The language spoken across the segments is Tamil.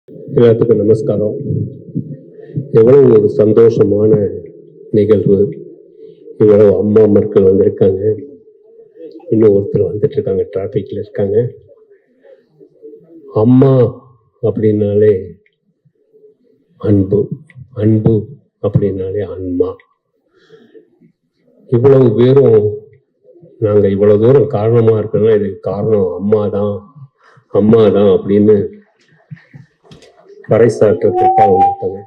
எல்லாத்துக்கும் நமஸ்காரம். எவ்வளவு ஒரு சந்தோஷமான நிகழ்வு. இவ்வளவு அம்மா மக்கள் வந்திருக்காங்க, இன்னும் ஒருத்தர் வந்துட்டு இருக்காங்க, டிராபிக்ல இருக்காங்க. அம்மா அப்படின்னாலே அன்பு, அன்பு அப்படின்னாலே அன்மா. இவ்வளவு பேரும் நாங்க இவ்வளவு தூரம் காரணமா இருக்கோம்னா இது காரணம் அம்மா தான், அம்மா தான் அப்படின்னு பறைசாற்றத்துக்காக வந்துட்டாங்க.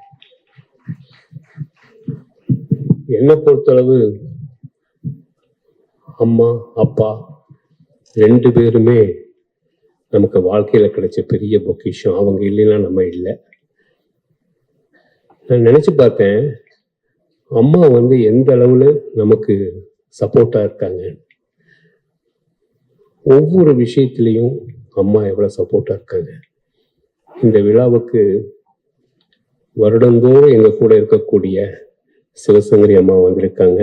என்னை பொறுத்தளவு அம்மா அப்பா ரெண்டு பேருமே நமக்கு வாழ்க்கையில கிடைச்ச பெரிய பொக்கிஷம். அவங்க இல்லைன்னா நம்ம இல்லை. நான் நினைச்சு பார்த்தேன், அம்மா எந்த அளவுல நமக்கு சப்போர்ட்டா இருக்காங்க. ஒவ்வொரு விஷயத்திலையும் அம்மா எவ்வளவு சப்போர்ட்டா இருக்காங்க. இந்த விழாவுக்கு வருடந்தோறும் எங்க கூட இருக்கக்கூடிய சிவசங்கரி அம்மா வந்திருக்காங்க.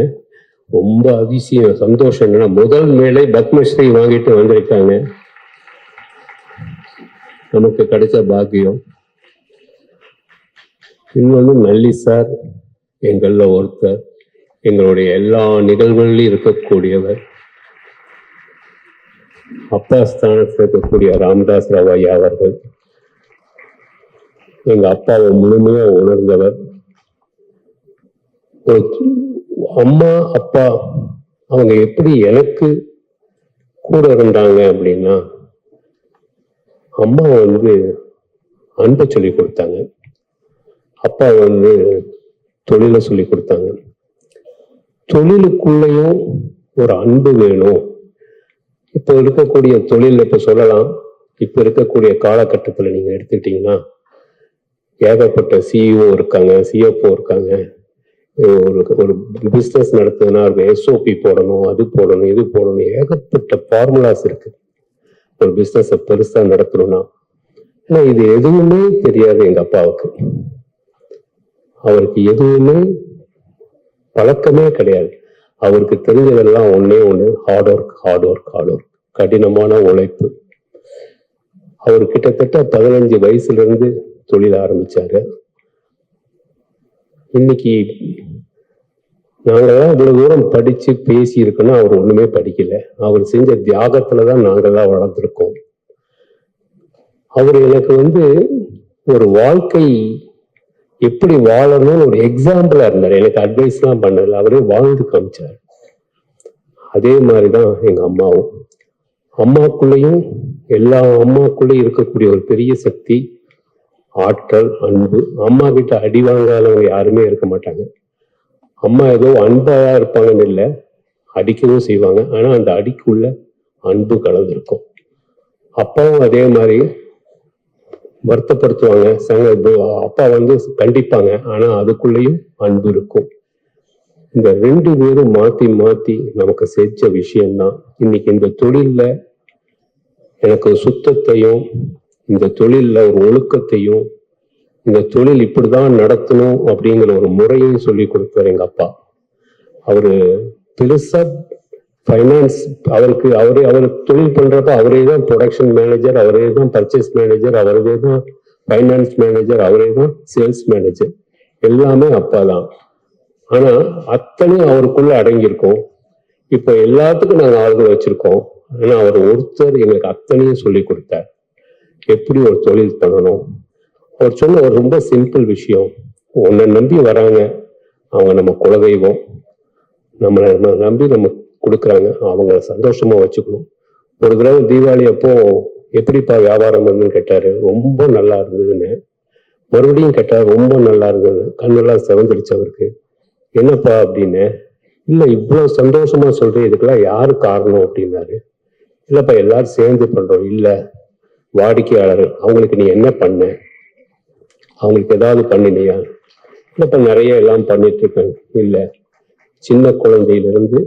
ரொம்ப அதிசயம், சந்தோஷம் என்னன்னா முதல் மேலே பத்மஸ்ரீ வாங்கிட்டு வந்திருக்காங்க. நமக்கு கிடைச்ச பாக்கியம். இன்னொன்று நல்லி சார் எங்கள ஒருத்தர், எங்களுடைய எல்லா நிகழ்வுகளிலும் இருக்கக்கூடியவர். அப்பா ஸ்தானத்தில் இருக்கக்கூடிய ராமதாஸ் ராவ் ஐயா அவர்கள் எங்க அப்பாவை முழுமையா உணர்ந்தவர். அம்மா அப்பா அவங்க எப்படி எனக்கு கூட இருந்தாங்க அப்படின்னா, அம்மா அன்பை சொல்லி கொடுத்தாங்க, அப்பா தொழிலை சொல்லி கொடுத்தாங்க. தொழிலுக்குள்ளேயும் ஒரு அன்பு வேணும். இப்போ இருக்கக்கூடிய தொழில் இப்ப சொல்லலாம், இப்ப இருக்கக்கூடிய காலகட்டத்தில் நீங்க எடுத்துக்கிட்டீங்கன்னா ஏகப்பட்ட சிஇஓ இருக்காங்க, சிஎஃப்ஓ இருக்காங்க. ஒரு பிஸ்னஸ் நடத்துதுன்னா எஸ்ஓபி போடணும், அது போடணும், இது போடணும், ஏகப்பட்ட ஃபார்முலாஸ் இருக்கு ஒரு பிஸ்னஸை பெருசா நடத்தணும்னா. ஆனா இது எதுவுமே தெரியாது எங்க அப்பாவுக்கு. அவருக்கு எதுவுமே பழக்கமே கிடையாது. அவருக்கு தெரிஞ்சதெல்லாம் ஒன்னே ஒண்ணு, hard work, hard work, hard work, கடினமான உழைப்பு. அவர் கிட்டத்தட்ட 15 வயசுல இருந்து தொழில் ஆரம்பிச்சாரு. இன்னைக்கு நாங்கெல்லாம் இவ்வளவு தூரம் படிச்சு பேசி இருக்கோம்னா அவர் ஒண்ணுமே படிக்கல. அவர் செஞ்ச தியாகத்துலதான் நாங்கெல்லாம் வளர்ந்துருக்கோம். அவர் எனக்கு ஒரு வாழ்க்கை எப்படி வாழணும்னு ஒரு எக்ஸாம்பிளா இருந்தார். எனக்கு அட்வைஸ் எல்லாம் பண்ணல, அவரே வாழ்ந்து காமிச்சார். அதே மாதிரிதான் எங்க அம்மாவும். அம்மாக்குள்ளேயும் எல்லா அம்மாக்குள்ளேயும் இருக்கக்கூடிய ஒரு பெரிய சக்தி ஆற்றல், அன்பு. அம்மா கிட்ட அடி வாங்காதவங்க யாருமே இருக்க மாட்டாங்க. அம்மா ஏதோ அன்பா இருப்பாங்கன்னு இல்லை, அடிக்கவும் செய்வாங்க. ஆனா அந்த அடிக்குள்ள அன்பு கலந்துருக்கும். அப்பாவும் அதே மாதிரி வருத்தப்படுத்துவாங்க, அப்பா கண்டிப்பாங்க, ஆனா அதுக்குள்ளேயும் அன்பு இருக்கும். இந்த ரெண்டு பேரும் மாத்தி மாத்தி நமக்கு செஞ்ச விஷயம்தான் இன்னைக்கு இந்த தொழில்ல எனக்கு சுத்தத்தையும், இந்த தொழில்ல ஒரு ஒழுக்கத்தையும், இந்த தொழில் இப்படிதான் நடத்தணும் அப்படிங்கிற ஒரு முறையும் சொல்லி கொடுத்தார் எங்க அப்பா. அவரு பெருசா ஃபைனான்ஸ், அவர் தொழில் பண்றப்ப அவரே தான் ப்ரொடக்ஷன் மேனேஜர், அவரே தான் பர்ச்சேஸ் மேனேஜர், அவரே தான் ஃபைனான்ஸ் மேனேஜர், அவரே தான் சேல்ஸ் மேனேஜர், எல்லாமே அப்பா தான். ஆனா அத்தனையும் அவருக்குள்ள அடங்கியிருக்கோம். இப்ப எல்லாத்துக்கும் நாங்க ஆளுங்க வச்சிருக்கோம். ஆனா அவர் ஒருத்தர் எங்களுக்கு அத்தனையும் சொல்லி கொடுத்தார், எப்படி ஒரு தொழில் பண்ணணும். அவர் சொன்ன ஒரு ரொம்ப சிம்பிள் விஷயம், உன்னை நம்பி வராங்க, அவங்க நம்ம குலதெய்வம், நம்மளை நம்பி நம்ம கொடுக்குறாங்க, அவங்கள சந்தோஷமா வச்சுக்கணும். ஒரு தடவை தீபாவளி அப்போ எப்படிப்பா வியாபாரம் கேட்டாரு. ரொம்ப நல்லா இருந்ததுன்னு. மறுபடியும் கேட்டாரு, ரொம்ப நல்லா இருந்தது. கண்ணெல்லாம் சிவந்துடுச்சு அவருக்கு. என்னப்பா அப்படின்னு. இல்ல இவ்வளவு சந்தோஷமா சொல்றேன், இதுக்கெல்லாம் யாரு காரணம் அப்படின்னாரு. இல்லப்பா எல்லாரும் சேர்ந்து பண்றோம். இல்ல வாடிக்கையாளர்கள், அவங்களுக்கு நீ என்ன பண்ண, அவங்களுக்கு ஏதாவது பண்ணினியா? இல்லப்ப நிறைய எல்லாம் பண்ணிட்டு இருக்கேன். இல்ல சின்ன குழந்தையிலிருந்து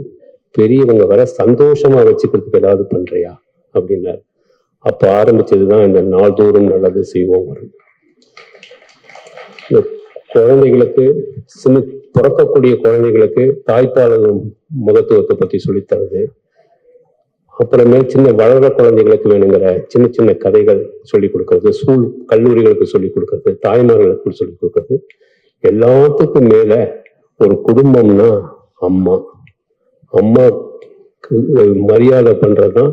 பெரியவங்க வர சந்தோஷமா வச்சுக்கிறதுக்கு ஏதாவது பண்றியா அப்படின்னாரு. அப்ப ஆரம்பிச்சதுதான் இந்த நாள்தோறும் நல்லது செய்வோம். இந்த குழந்தைகளுக்கு, பிறக்கக்கூடிய குழந்தைகளுக்கு தாய்ப்பால் முகத்துவத்தை பத்தி சொல்லித்தரது, அப்புறமே சின்ன வளர்ற குழந்தைகளுக்கு வேணுங்கிற சின்ன சின்ன கதைகள் சொல்லிக் கொடுக்கறது, கல்லூரிகளுக்கு சொல்லிக் கொடுக்கறது, தாய்மார்களுக்கு சொல்லிக் கொடுக்கறது. எல்லாத்துக்கும் மேல ஒரு குடும்பம்னா அம்மா மரியாதை பண்றதுதான்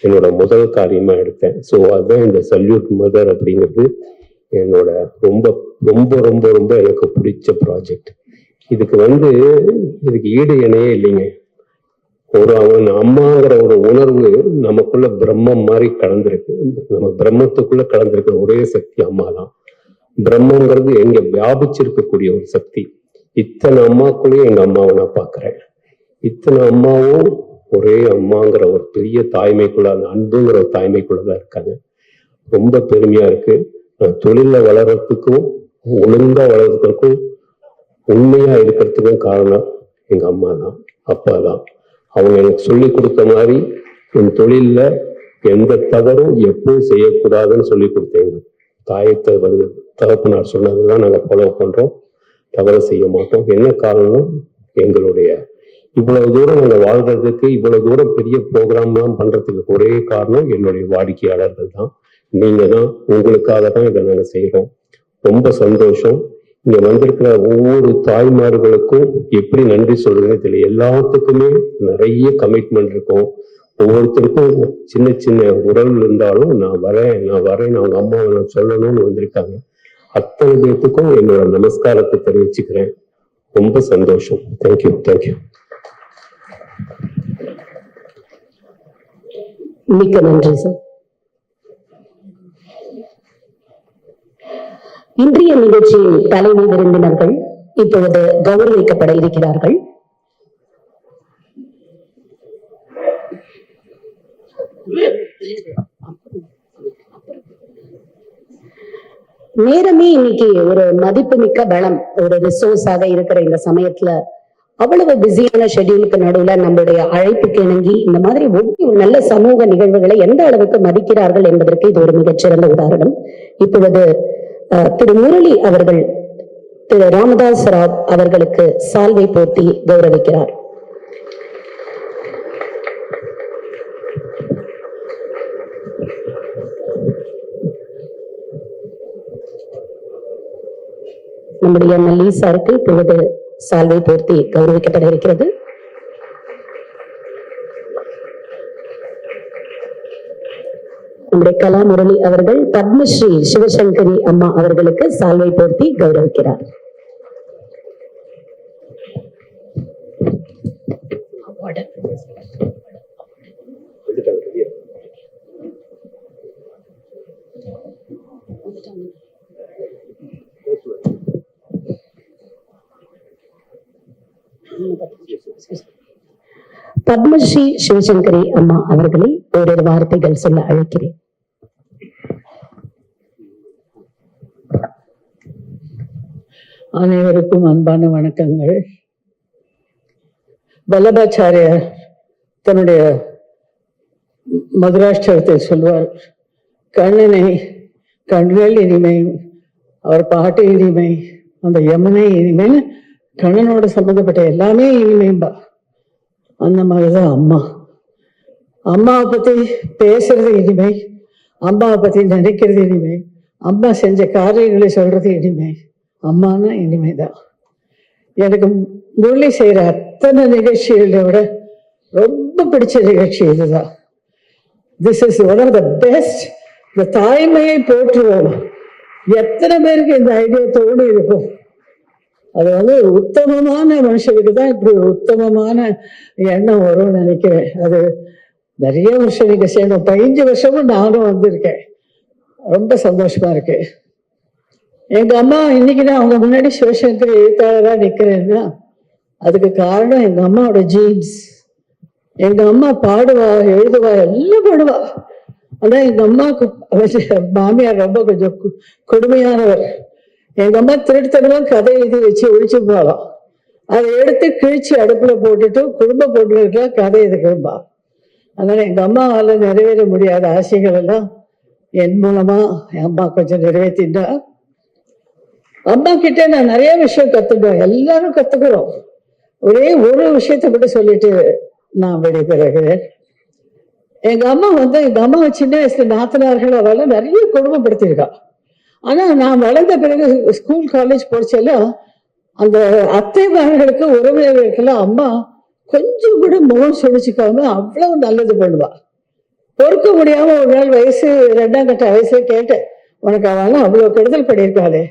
என்னோட முதல் காரியமா எடுத்தேன். ஸோ அதுதான் இந்த சல்யூட் மதர் அப்படிங்கிறது என்னோட ரொம்ப ரொம்ப ரொம்ப ரொம்ப எனக்கு பிடிச்ச ப்ராஜெக்ட். இதுக்கு ஈடு இணையே இல்லைங்க. அவன் அம்மாங்கிற ஒரு உணர்வு நமக்குள்ள பிரம்மம் மாதிரி கலந்துருக்கு. நம்ம பிரம்மத்துக்குள்ள கலந்துருக்கிற ஒரே சக்தி அம்மா தான். பிரம்மங்கிறது எங்க வியாபிச்சிருக்கக்கூடிய ஒரு சக்தி. இத்தனை அம்மாக்குள்ளேயும் எங்க அம்மாவை நான் பாக்குறேன். இத்தனை அம்மாவும் ஒரே அம்மாங்கிற ஒரு பெரிய தாய்மைக்குள்ள, அந்த அன்புங்கிற ஒரு தாய்மைக்குள்ளதான் இருக்காங்க. ரொம்ப பெருமையா இருக்கு. தொழில வளர்றதுக்கும் ஒழுங்கா வளர்றதுக்கும் உண்மையா இருக்கிறதுக்கும் காரணம் எங்க அம்மா தான், அப்பா தான். அவங்க எனக்கு சொல்லி கொடுத்த மாதிரி என் தொழில்ல எந்த தவறும் எப்பவும் செய்யக்கூடாதுன்னு சொல்லி கொடுத்தேங்க. தாயத்தை தகப்பனார் சொன்னதுதான் நாங்க ஃபாலோ பண்றோம். தவறு செய்ய மாட்டோம். என்ன காரணம்? எங்களுடைய இவ்வளவு தூரம் நாங்க வாழ்றதுக்கு, இவ்வளவு தூரம் பெரிய ப்ரோக்ராம்லாம் பண்றதுக்கு ஒரே காரணம் என்னுடைய வாடிக்கையாளர்கள் தான், நீங்க தான். உங்களுக்காக தான் இதை நாங்க செய்யறோம். ரொம்ப சந்தோஷம். இங்க வந்திருக்கிற ஒவ்வொரு தாய்மார்களுக்கும் எப்படி நன்றி சொல்றதுன்னு தெரியல. எல்லாத்துக்குமே நிறைய கமிட்மெண்ட் இருக்கும். ஒவ்வொருத்தருக்கும் சின்ன சின்ன உறவு இருந்தாலும் நான் வரேன் அவங்க அம்மாவை நான் சொல்லணும்னு வந்திருக்காங்க. அத்தனை பேர்த்துக்கும் என்னோட நமஸ்காரத்தை தெரிவிச்சுக்கிறேன். ரொம்ப சந்தோஷம். தேங்க்யூ. மிக்க நன்றி சார். இன்றைய நிகழ்ச்சியில் தலைமை விருந்தினர்கள் இப்பொழுது கௌரவிக்கப்பட இருக்கிறார்கள். நேரமே இன்னைக்கு ஒரு மதிப்புமிக்க பலம், ஒரு ரிசோர்ஸாக இருக்கிற இந்த சமயத்துல அவ்வளவு பிஸியான ஷெட்யூலுக்கு நடுவுல நம்மளுடைய அழைப்புக்கு இணங்கி இந்த மாதிரி ஒவ்வொரு நல்ல சமூக நிகழ்வுகளை எந்த அளவுக்கு மதிக்கிறார்கள் என்பதற்கு இது ஒரு மிகச்சிறந்த உதாரணம். இப்பொழுது திரு முரளி அவர்கள் திரு ராமதாஸ் ராவ் அவர்களுக்கு சால்வை போர்த்தி கௌரவிக்கிறார். நம்முடைய எம்எல்ஏ சாருக்கு இப்பொழுது சால்வை போர்த்தி கௌரவிக்கப்பட இருக்கிறது. நம்முடைய கலா முரளி அவர்கள் பத்மஸ்ரீ சிவசங்கரி அம்மா அவர்களுக்கு சால்வை போர்த்தி கௌரவிக்கிறார். பத்மஸ்ரீ சிவசங்கரி அம்மா அவர்களை ஓரிரு வார்த்தைகள் சொல்ல அழைக்கிறேன். அனைவருக்கும் அன்பான வணக்கங்கள். வல்லபாச்சாரியார் தன்னுடைய மதுராஷ்டிரத்தில் சொல்வார், கண்ணனை கண்கள் இனிமை, அவர் பாட்டு இனிமை, அந்த யமுனை இனிமைன்னு கண்ணனோட சம்பந்தப்பட்ட எல்லாமே இனிமைம்பா. அந்த மாதிரிதான் அம்மாவை பத்தி பேசுறது இனிமை, அம்மாவை பத்தி நினைக்கிறது இனிமை, அம்மா செஞ்ச காரியங்களை சொல்றது இனிமை. அம்மானா இனிமைதான். எனக்கு முரளி செய்யற அத்தனை நிகழ்ச்சிகளை விட ரொம்ப பிடிச்ச நிகழ்ச்சி இதுதான். This is one of the best. இந்த தாய்மையை போற்றுவோம். எத்தனை பேருக்கு இந்த ஐடியா தோணி இருக்கும்? அது ஒரு உத்தமமான மனுஷனுக்கு தான் இப்படி ஒரு உத்தமமான எண்ணம் வரும்னு நினைக்கிறேன். அது நிறைய வருஷம் நீங்க செய்யணும். 15 வருஷமும் நானும் வந்திருக்கேன். ரொம்ப சந்தோஷமா இருக்கு. எங்க அம்மா இன்னைக்கு நான் அவங்க முன்னாடி சிவசங்கர் எழுத்தாளரா நிக்கிறேன்னா அதுக்கு காரணம் எங்க அம்மாவோட ஜீன்ஸ். எங்க அம்மா பாடுவா, எழுதுவா, எல்லாம் பாடுவா. ஆனா எங்க அம்மாவுக்கு மாமியார் ரொம்ப கொஞ்சம் கொடுமையானவர். எங்க அம்மா திருட்டுத்தனமா கதை எழுதி வச்சு ஒழிச்சு போகலாம். அதை எடுத்து கிழிச்சு அடுப்புல போட்டுட்டு குடும்ப பொண்ணுகளுக்கெல்லாம் கதை எதுக்கும்பா. அதனால எங்க அம்மாவால நிறைவேற முடியாத ஆசைகள் எல்லாம் என் மூலமா என் அம்மா கொஞ்சம் நிறைவேற்றிட்டா. அம்மா கிட்ட நான் நிறைய விஷயம் கத்துக்கிறோம், எல்லாரும் கத்துக்கிறோம். ஒரே ஒரு விஷயத்த மட்டும் சொல்லிட்டு நான் விடைபெறுகிறேன். எங்க அம்மா சின்ன வயசுல நாத்தனார்கள் அவெல்லாம் நிறைய குடும்பப்படுத்தியிருக்கா. ஆனா நான் வளர்ந்த பிறகு ஸ்கூல் காலேஜ் படிச்சாலும் அந்த அத்தைமார்களுக்கு உறவினர்களுக்கெல்லாம் அம்மா கொஞ்சம் கூட முகம் சுழிச்சுக்காம அவ்வளவு நல்லது பண்ணுவா. பொறுக்க முடியாம ஒரு நாள் வயசு 2ஆம் கட்ட வயசுல கேட்டேன், உனக்கு அவெல்லாம் அவ்வளவு கெடுதல் பண்ணியிருக்காளே,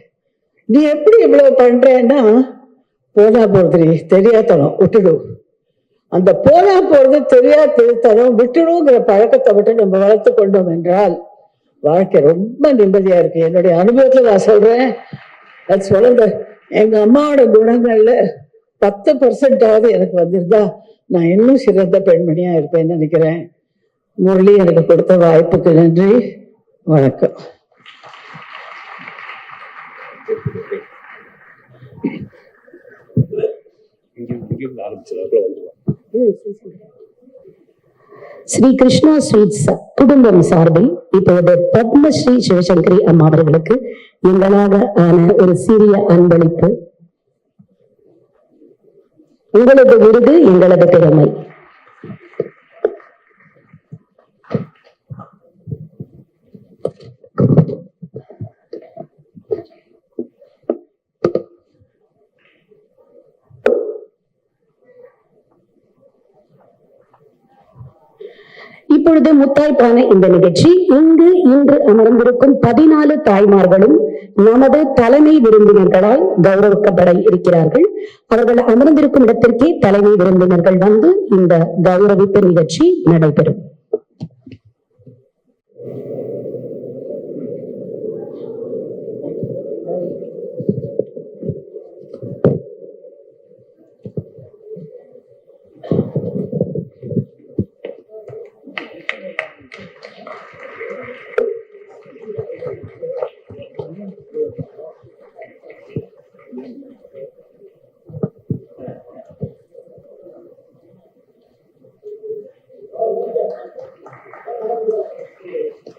நீ எப்படி இவ்வளவு பண்றேன்னா, போனா போறது தெரியாதனம் விட்டுடும், அந்த போனா போறது தெரியாதனம் விட்டுடுங்கிற பழக்கத்தை விட்டு நம்ம வளர்த்து கொண்டோம் என்றால் வாழ்க்கை ரொம்ப நிம்மதியா இருக்கு. என்னுடைய அனுபவத்துல நான் சொல்றேன், எங்க அம்மாவோட குணங்கள்ல 10% எனக்கு வந்திருந்தா நான் இன்னும் சிறந்த பெண்மணியா இருப்பேன்னு நினைக்கிறேன். முரளி எனக்கு கொடுத்த வாய்ப்புக்கு நன்றி, வணக்கம். ஸ்ரீ கிருஷ்ணா ஸ்வீட்ஸ் குடும்பம் சார்பில் இப்போது பத்மஸ்ரீ சிவசங்கரி அம்மா அவர்களுக்கு எங்களாக ஆன ஒரு சிறிய அன்பளிப்பு. உங்களது விருது எங்களது பெருமை. இப்பொழுது முத்தாய்ப்பான இந்த நிகழ்ச்சி இங்கு இன்று அமர்ந்திருக்கும் 14 தாய்மார்களும் நமது தலைமை விருந்தினர்களால் கௌரவிக்கப்பட இருக்கிறார்கள். அவர்கள் அமர்ந்திருக்கும் இடத்திற்கே தலைமை விருந்தினர்கள் வந்து இந்த கௌரவிப்பு நிகழ்ச்சி நடைபெறும்.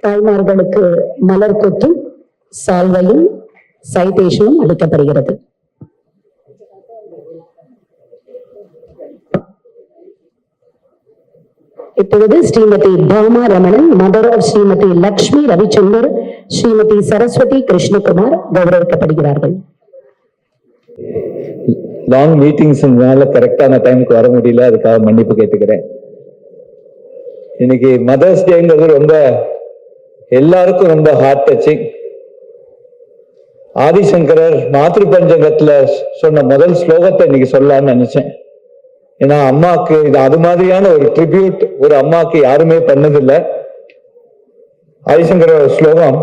தாய்மார்களுக்கு மலர் கொத்தும் சால்வையும் சைட்டேஷனும் அளிக்கப்படுகிறது. இப்பொழுது ஸ்ரீமதி பாமா ரமணன், மதர் ஆஃப் ஸ்ரீமதி லக்ஷ்மி ரவிச்சந்தர், ஸ்ரீமதி சரஸ்வதி கிருஷ்ணகுமார் கௌரவிக்கப்படுகிறார்கள். லாங் மீட்டிங்ஸ் கரெக்டான டைமுக்கு வர முடியல, அதுக்காக மன்னிப்பு கேட்டுக்கிறேன். இன்னைக்கு மதர்ஸ் டேங்கிறது ரொம்ப எல்லாருக்கும் ரொம்ப ஹார்ட் டச்சிங். ஆதிசங்கரர் மாத்ரு பஞ்சகத்துல சொன்ன முதல் ஸ்லோகத்தை இன்னைக்கு சொல்லலாம்னு நினைச்சேன். ஏன்னா அம்மாவுக்கு இது அது மாதிரியான ஒரு ட்ரிபியூட் ஒரு அம்மாவுக்கு யாருமே பண்ணதில்லை. ஆதிசங்கர ஸ்லோகம்,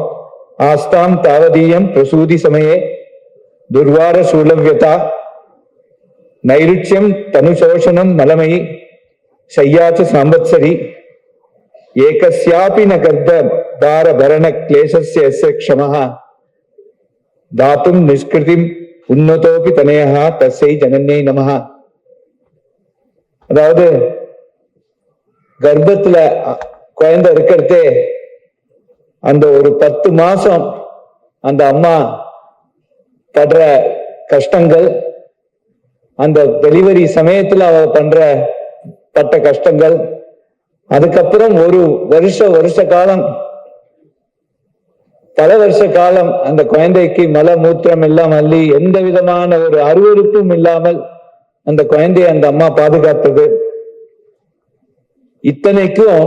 ஆஸ்தாம் தாவதீயம் பிரசூதி சமயே துர்வார சூலவ்யதா நைருட்சியம் தனுசோஷனம் மலமயி சையாச்ச சாம்பத்சரி ஏகஸ்யாபி ந கர்ப்ப தார பரண கிளேசஸ்ய யஸ்ய க்ஷமஹ தாத்தும் நிஷ்கிருதிம் உன்னதோபி தனயஹ தஸ்யை ஜனன்யை நமஹ. அதாவது கர்ப்பத்துல குழந்தை இருக்கிறதே அந்த ஒரு 10 மாசம் அந்த அம்மா படுற கஷ்டங்கள், அந்த டெலிவரி சமயத்துல அவ பட்ட கஷ்டங்கள், அதுக்கப்புறம் ஒரு வருஷ காலம் பல வருஷ காலம் அந்த குழந்தைக்கு மல மூத்திரம் எல்லாம் அள்ளி எந்த விதமான ஒரு அருவருப்பும் இல்லாமல் அந்த குழந்தைய அந்த அம்மா பாதுகாத்தது. இத்தனைக்கும்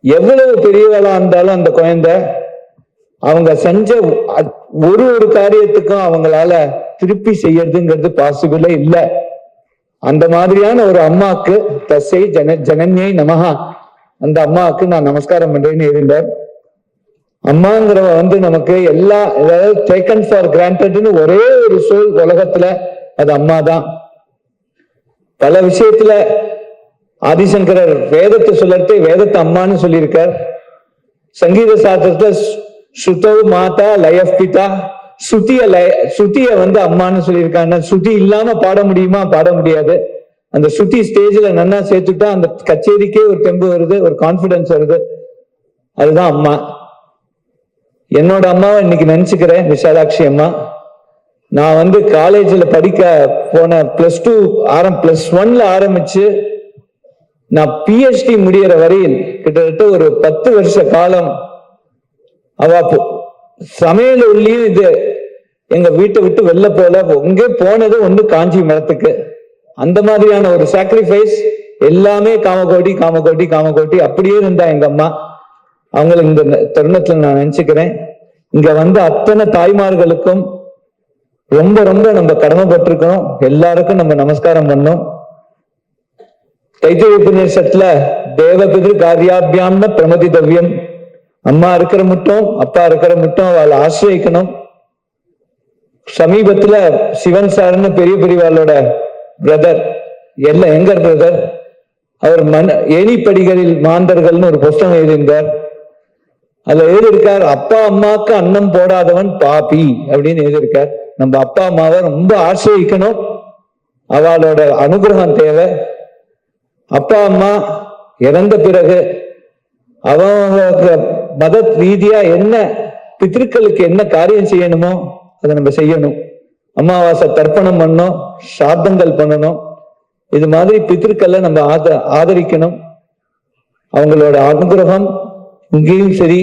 எவ்வளவு பெரியவளா இருந்தாலும் அந்த குழந்தை அவங்க செஞ்ச ஒரு காரியத்துக்கும் அவங்களால திருப்பி செய்யறதுங்கிறது பாசிபிளே இல்லை. அந்த மாதிரியான ஒரு அம்மாக்கு தஸ்யை ஜனன்யை நமஹா, அந்த அம்மாவுக்கு நான் நமஸ்காரம் பண்றேன்னு இருந்தார். அம்மாங்கிறவ நமக்கு எல்லா டேக்கன் ஃபார் கிராண்டட்னு ஒரே ஒரு சொல் உலகத்துல அது அம்மா தான். பல விஷயத்துல ஆதிசங்கரர் வேதத்தை சொல்லறதே வேதத்தை அம்மான்னு சொல்லியிருக்கார். சங்கீத சாஸ்திரத்துல ஸ்ருதௌ மாதா லயப் பிதா, ஸ்ருதிய அம்மான்னு சொல்லியிருக்காங்க. ஸ்ருதி இல்லாம பாட முடியுமா? பாட முடியாது. அந்த ஸ்ருதி ஸ்டேஜ்ல நன்னா சேர்த்துட்டா அந்த கச்சேரிக்கே ஒரு தெம்பு வருது, ஒரு கான்பிடன்ஸ் வருது. அதுதான் அம்மா. என்னோட அம்மாவை இன்னைக்கு நினைச்சுக்கிறேன், விஷாலாட்சி அம்மா. நான் காலேஜ்ல படிக்க போன +2 +1ல ஆரம்பிச்சு நான் PhD முடிகிற வரையில் கிட்டத்தட்ட ஒரு 10 வருஷ காலம் அவ சமையல் உள்ளியும் இது எங்க வீட்டை விட்டு வெளில போல, இங்கே போனது ஒண்ணு காஞ்சி மரத்துக்கு. அந்த மாதிரியான ஒரு சாக்ரிஃபைஸ் எல்லாமே காமகோட்டி காமகோட்டி காமகோட்டி அப்படியே இருந்தா எங்க அம்மா. அவங்களை இந்த தருணத்துல நான் நினைச்சுக்கிறேன். இங்க வந்து அத்தனை தாய்மார்களுக்கும் ரொம்ப ரொம்ப நம்ம கடமைப்பட்டிருக்கோம். எல்லாருக்கும் நம்ம நமஸ்காரம் பண்ணோம். தைத்திரிய உபநிஷத்துல தேவபிதிரு காரியாபியாம்ன பிரமதிதவ்யம். அம்மா இருக்கிற மட்டும் அப்பா இருக்கிற மட்டும் அவளை ஆசிரியக்கணும். சமீபத்துல சிவன் சார்னு பெரிய பெரியவாளோட பிரதர், எல்லாம் எங்கர் பிரதர், அவர் ஏணிப்படிகளில் மாந்தர்கள்னு ஒரு புஸ்தகம் எழுதியிருந்தார். அதுல எழுதியிருக்கார், அப்பா அம்மாவுக்கு அன்னம் போடாதவன் பாப்பி அப்படின்னு எழுதியிருக்கார். நம்ம அப்பா அம்மாவை ரொம்ப ஆசிரியக்கணும். அவளோட அனுகிரகம் தேவை. அப்பா அம்மா இறந்த பிறகு அவங்க மத ரீதியா என்ன பித்திருக்களுக்கு என்ன காரியம் செய்யணுமோ அதை நம்ம செய்யணும். அமாவாசை தர்ப்பணம் பண்ணணும், சாத்தங்கள் பண்ணணும். இது மாதிரி பித்திருக்களை நம்ம ஆதரிக்கணும். அவங்களோட அனுகிரகம் இங்கேயும் சரி,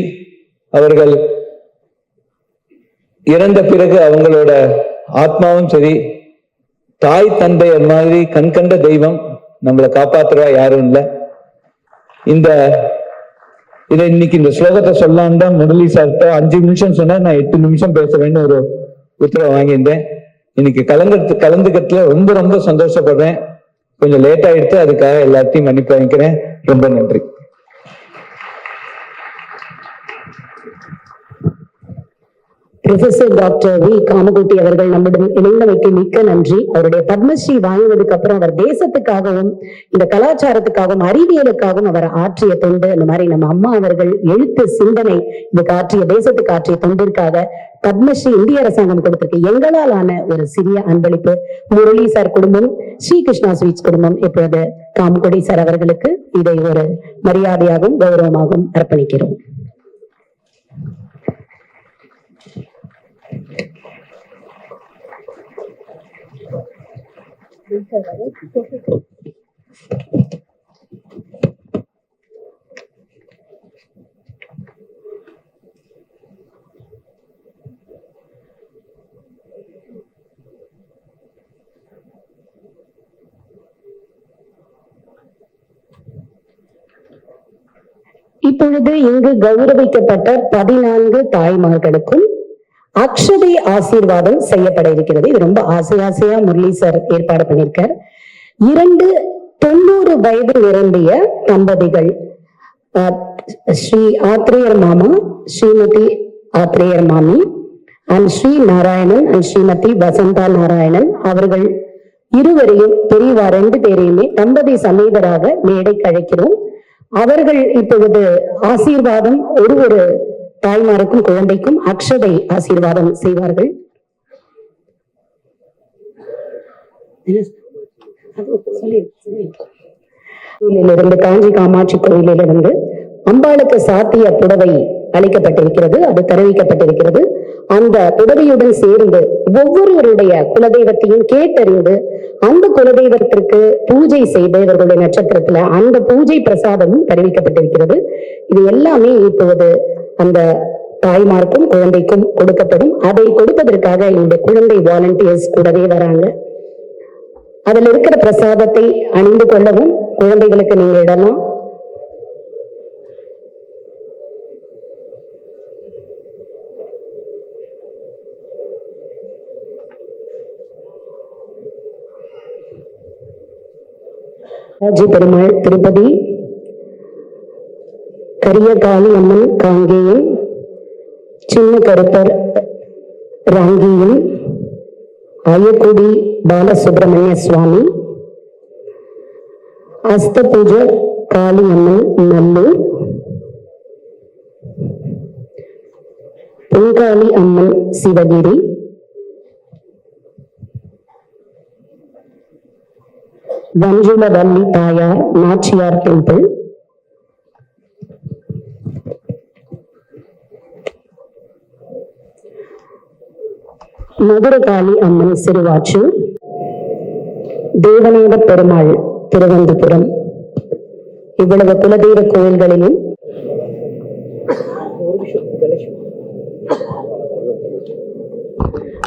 அவர்கள் இறந்த பிறகு அவங்களோட ஆத்மாவும் சரி, தாய் தந்தையர் மாதிரி கண்கண்ட தெய்வம் நம்மளை காப்பாத்துறவா யாரும் இல்லை. இதை இன்னைக்கு இந்த ஸ்லோகத்தை சொல்லான்னு தான் முரளி சார்ட்ட 5 நிமிஷம் சொன்னா நான் 8 நிமிஷம் பேசுறேன்னு ஒரு உத்தரவு வாங்கியிருந்தேன். இன்னைக்கு கலந்துக்கிறதுல ரொம்ப ரொம்ப சந்தோஷப்படுறேன். கொஞ்சம் லேட் ஆயிடுத்து, அதுக்காக எல்லாத்தையும் மன்னிப்பு வாங்கிக்கிறேன். ரொம்ப நன்றி. ப்ரொஃபசர் டாக்டர் வி காமகோட்டி அவர்கள் நம்முடன் இணைந்தமைக்கு மிக்க நன்றி. அவருடைய பத்மஸ்ரீ வாங்கினதுக்கு அப்புறம் அவர் தேசத்துக்காகவும் இந்த கலாச்சாரத்துக்காகவும் அறிவியலுக்காகவும் அவர் ஆற்றிய தொண்டு, இந்த மாதிரி நம்ம அம்மா அவர்கள் எழுத்து சிந்தனை இதுக்கு ஆற்றிய தேசத்துக்கு ஆற்றிய தொண்டிற்காக பத்மஸ்ரீ இந்திய அரசாங்கம் கொடுத்திருக்கு. எங்களால் ஆன ஒரு சிறிய அன்பளிப்பு. முரளி சார் குடும்பம், ஸ்ரீ கிருஷ்ணா ஸ்வீட்ஸ் குடும்பம் இப்பொழுது காமகோட்டி சார் அவர்களுக்கு இதை ஒரு மரியாதையாகவும் கௌரவமாகவும் அர்ப்பணிக்கிறோம். இப்பொழுது இங்கு கௌரவிக்கப்பட்ட 14 தாய்மார்களுக்கும் அக்ஷதை ஆசீர்வாதம் செய்யப்பட இருக்கிறது. இது ரொம்ப ஆசையா முரளி சார் ஏற்பாடு பண்ணியிருக்கார். 2 90 வயது நிரம்பிய தம்பதிகள், ஸ்ரீ ஆத்ரேயர் மாமா, ஸ்ரீமதி ஆத்ரேயர் மாமி அண்ட் ஸ்ரீ நாராயணன் அண்ட் ஸ்ரீமதி வசந்தா நாராயணன், அவர்கள் இருவரையும் பெரியவா 2 பேரையுமே தம்பதி சமேதராக மேடைக்கு அழைக்கிறோம். அவர்கள் இப்பொழுது ஆசீர்வாதம் ஒரு தாய்மாருக்கும் குழந்தைக்கும் அக்ஷதை ஆசீர்வாதம் செய்வார்கள். கோயிலிலிருந்து, காஞ்சி காமாட்சி கோயிலிலிருந்து அம்பாளுக்கு சாத்திய புடவை அளிக்கப்பட்டிருக்கிறது, அது தெரிவிக்கப்பட்டிருக்கிறது. அந்த புடவையுடன் சேர்ந்து ஒவ்வொருவருடைய குலதெய்வத்தையும் கேட்டறிந்து அந்த குலதெய்வத்திற்கு பூஜை செய்து இவர்களுடைய நட்சத்திரத்துல அந்த பூஜை பிரசாதமும் தெரிவிக்கப்பட்டிருக்கிறது. இது எல்லாமே இப்பொழுது அந்த தாய்மார்க்கும் குழந்தைக்கும் கொடுக்கப்படும். அதை கொடுப்பதற்காக இந்த குழந்தை வாலண்டியர்ஸ் கூடவே வராங்க. அதுல இருக்கிற பிரசாதத்தை அணிந்து கொள்ளவும் குழந்தைகளுக்கு நீங்க இடலாம். பெருமாள் திருப்பதி, கரியகாளி அம்மன் காங்கேயம், சின்ன கருப்பர் ராங்கியம், ஆயக்குடி பாலசுப்பிரமணிய சுவாமி, அஸ்த பூஜை காளி அம்மன் நல்லூர், பொங்காளி அம்மன் சிவகிரி, வஞ்சுளவல்லி தாயார் நாச்சியார் டெம்பிள், மதுரகாளி அம்மன் சிறுவாச்சூர், தேவநாத பெருமாள் திருவனந்தபுரம், இவ்வளவு குலதெய்வ கோயில்களிலும்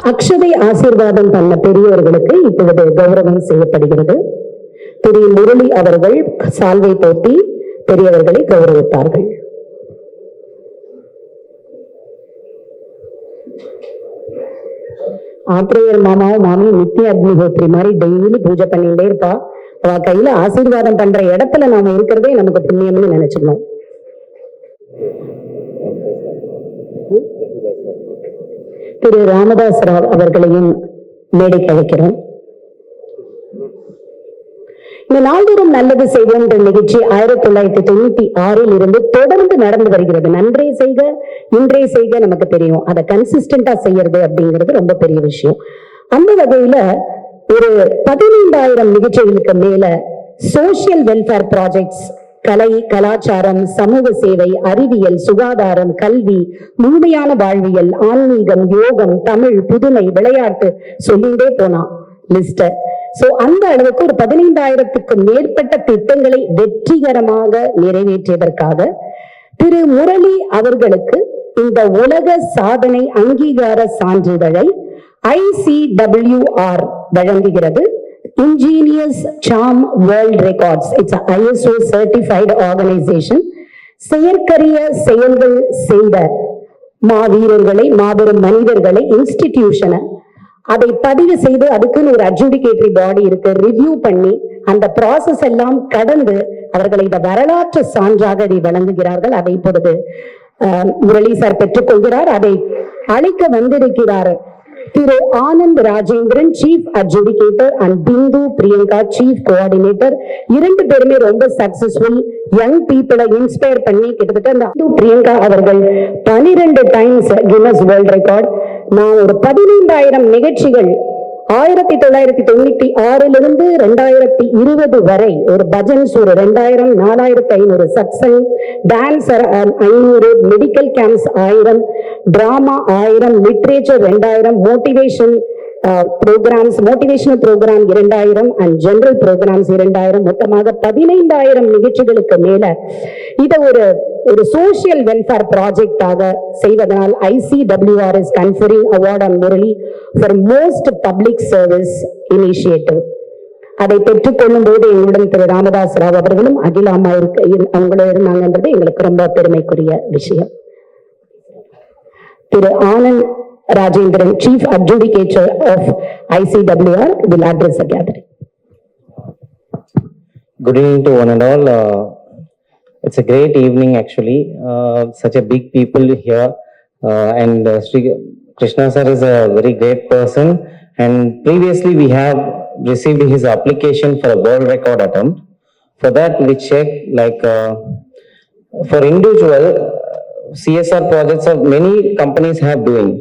அக்ஷதை ஆசீர்வாதம் பண்ண பெரியவர்களுக்கு இப்பொழுது கௌரவம் செய்யப்படுகிறது. திரு முரளி அவர்கள் சால்வை போட்டி பெரியவர்களை கௌரவித்தார்கள். ஆத்திரேயர் மாமாவும் மாமியும் நித்திய அக்னிஹோத்ரி மாதிரி டெய்லி பூஜை பண்ணிட்டே இருப்பா. அவ கையில ஆசீர்வாதம் பண்ற இடத்துல நாம இருக்கிறதே நமக்கு புண்ணியம்னு நினைச்சுக்கணும். திரு ராமதாஸ் ராவ் அவர்களையும் மேடைக்கு அழைக்கிறோம். இந்த நாள்தோறும் நல்லது செய்வோம் என்ற நிகழ்ச்சி 1996 இருந்து தொடர்ந்து நடந்து வருகிறது. நன்றே செய்க இன்றே செய்க நமக்கு தெரியும். அதை கன்சிஸ்டன்டா செய்யறது அப்படிங்கிறது ரொம்ப பெரிய விஷயம். அந்த வகையில ஒரு 15,000 நிகழ்ச்சிகளுக்கு மேல சோசியல் வெல்ஃபேர் ப்ராஜெக்ட்ஸ், கலை, கலாச்சாரம், சமூக சேவை, அறிவியல், சுகாதாரம், கல்வி, முழுமையான வாழ்வியல், ஆன்மீகம், யோகம், தமிழ், புதுமை, விளையாட்டு சொல்லிட்டே போனா லிஸ்ட. சோ அந்த அளவுக்கு ஒரு 15,000க்கு மேற்பட்ட திட்டங்களை வெற்றிகரமாக நிறைவேற்றியதற்காக திரு முரளி அவர்களுக்கு இந்த உலக சாதனை அங்கீகார சான்றிதழை ICWR வழங்குகிறது. Engineers charm world records, it's ISO certified organization. செயற்கரிய செயல்கள் செய்த மாவீரர்களை, மாபெரும் மனிதர்களை, இன்ஸ்டிடியூஷனை அதை பதிவு செய்து அதுக்குன்னு ஒரு அட்ஜுடிகேட்டரி பாடி இருக்கு, ரிவ்யூ பண்ணி அந்த ப்ராசஸ் எல்லாம் கடந்து அவர்களை இந்த வரலாற்று சான்றாக இதை வழங்குகிறார்கள். அதை இப்பொழுது முரளி சார் பெற்றுக்கொள்கிறார். அதை அழைக்க வந்திருக்கிறார் Thiru Anand Rajendran, chief adjudicator, and Bindu Priyanka, chief coordinator. 2 பேருமே ரொம்ப சக்சஸ்ஃபுல் யங் பீப்புளை இன்ஸ்பயர் பண்ணி கிட்டத்தட்ட இந்த பிரியங்கா அவர்கள் 12 டைம்ஸ் கின்னஸ் வேர்ல்ட் ரெக்கார்ட். நான் ஒரு 15,000 நிகழ்ச்சிகள் 1996 2020 வரை ஒரு பஜன்ஸ் ஒரு 2000, 4500 satsang, dance 500, medical camps 1000, drama 1000, literature 2000, motivational programme 2000 and general programmes 2000, மொத்தமாக 15,000 நிகழ்ச்சிகளுக்கு மேல இதை ஒரு சோசியல் வெல்ஃபேர் ப்ராஜெக்டாக செய்வதனால் ICWR is conferring award on Murali for most public service initiative. அதை பெற்றுக்கொள்ளும் போது எங்களுடன் திரு ராமதாஸ் ராவ் அவர்களும் அகில அம்மா அவங்களும் இருந்தாங்கன்றது எங்களுக்கு ரொம்ப பெருமைக்குரிய விஷயம். திரு Anand Rajendran, Chief Adjudicator of ICWR, will address the gathering. Good evening to one and all. It's a great evening actually. Such a big people here, and Sri Krishna sir is a very great person. And previously we have received his application for a world record attempt. For that we checked like for individual CSR projects of many companies have doing.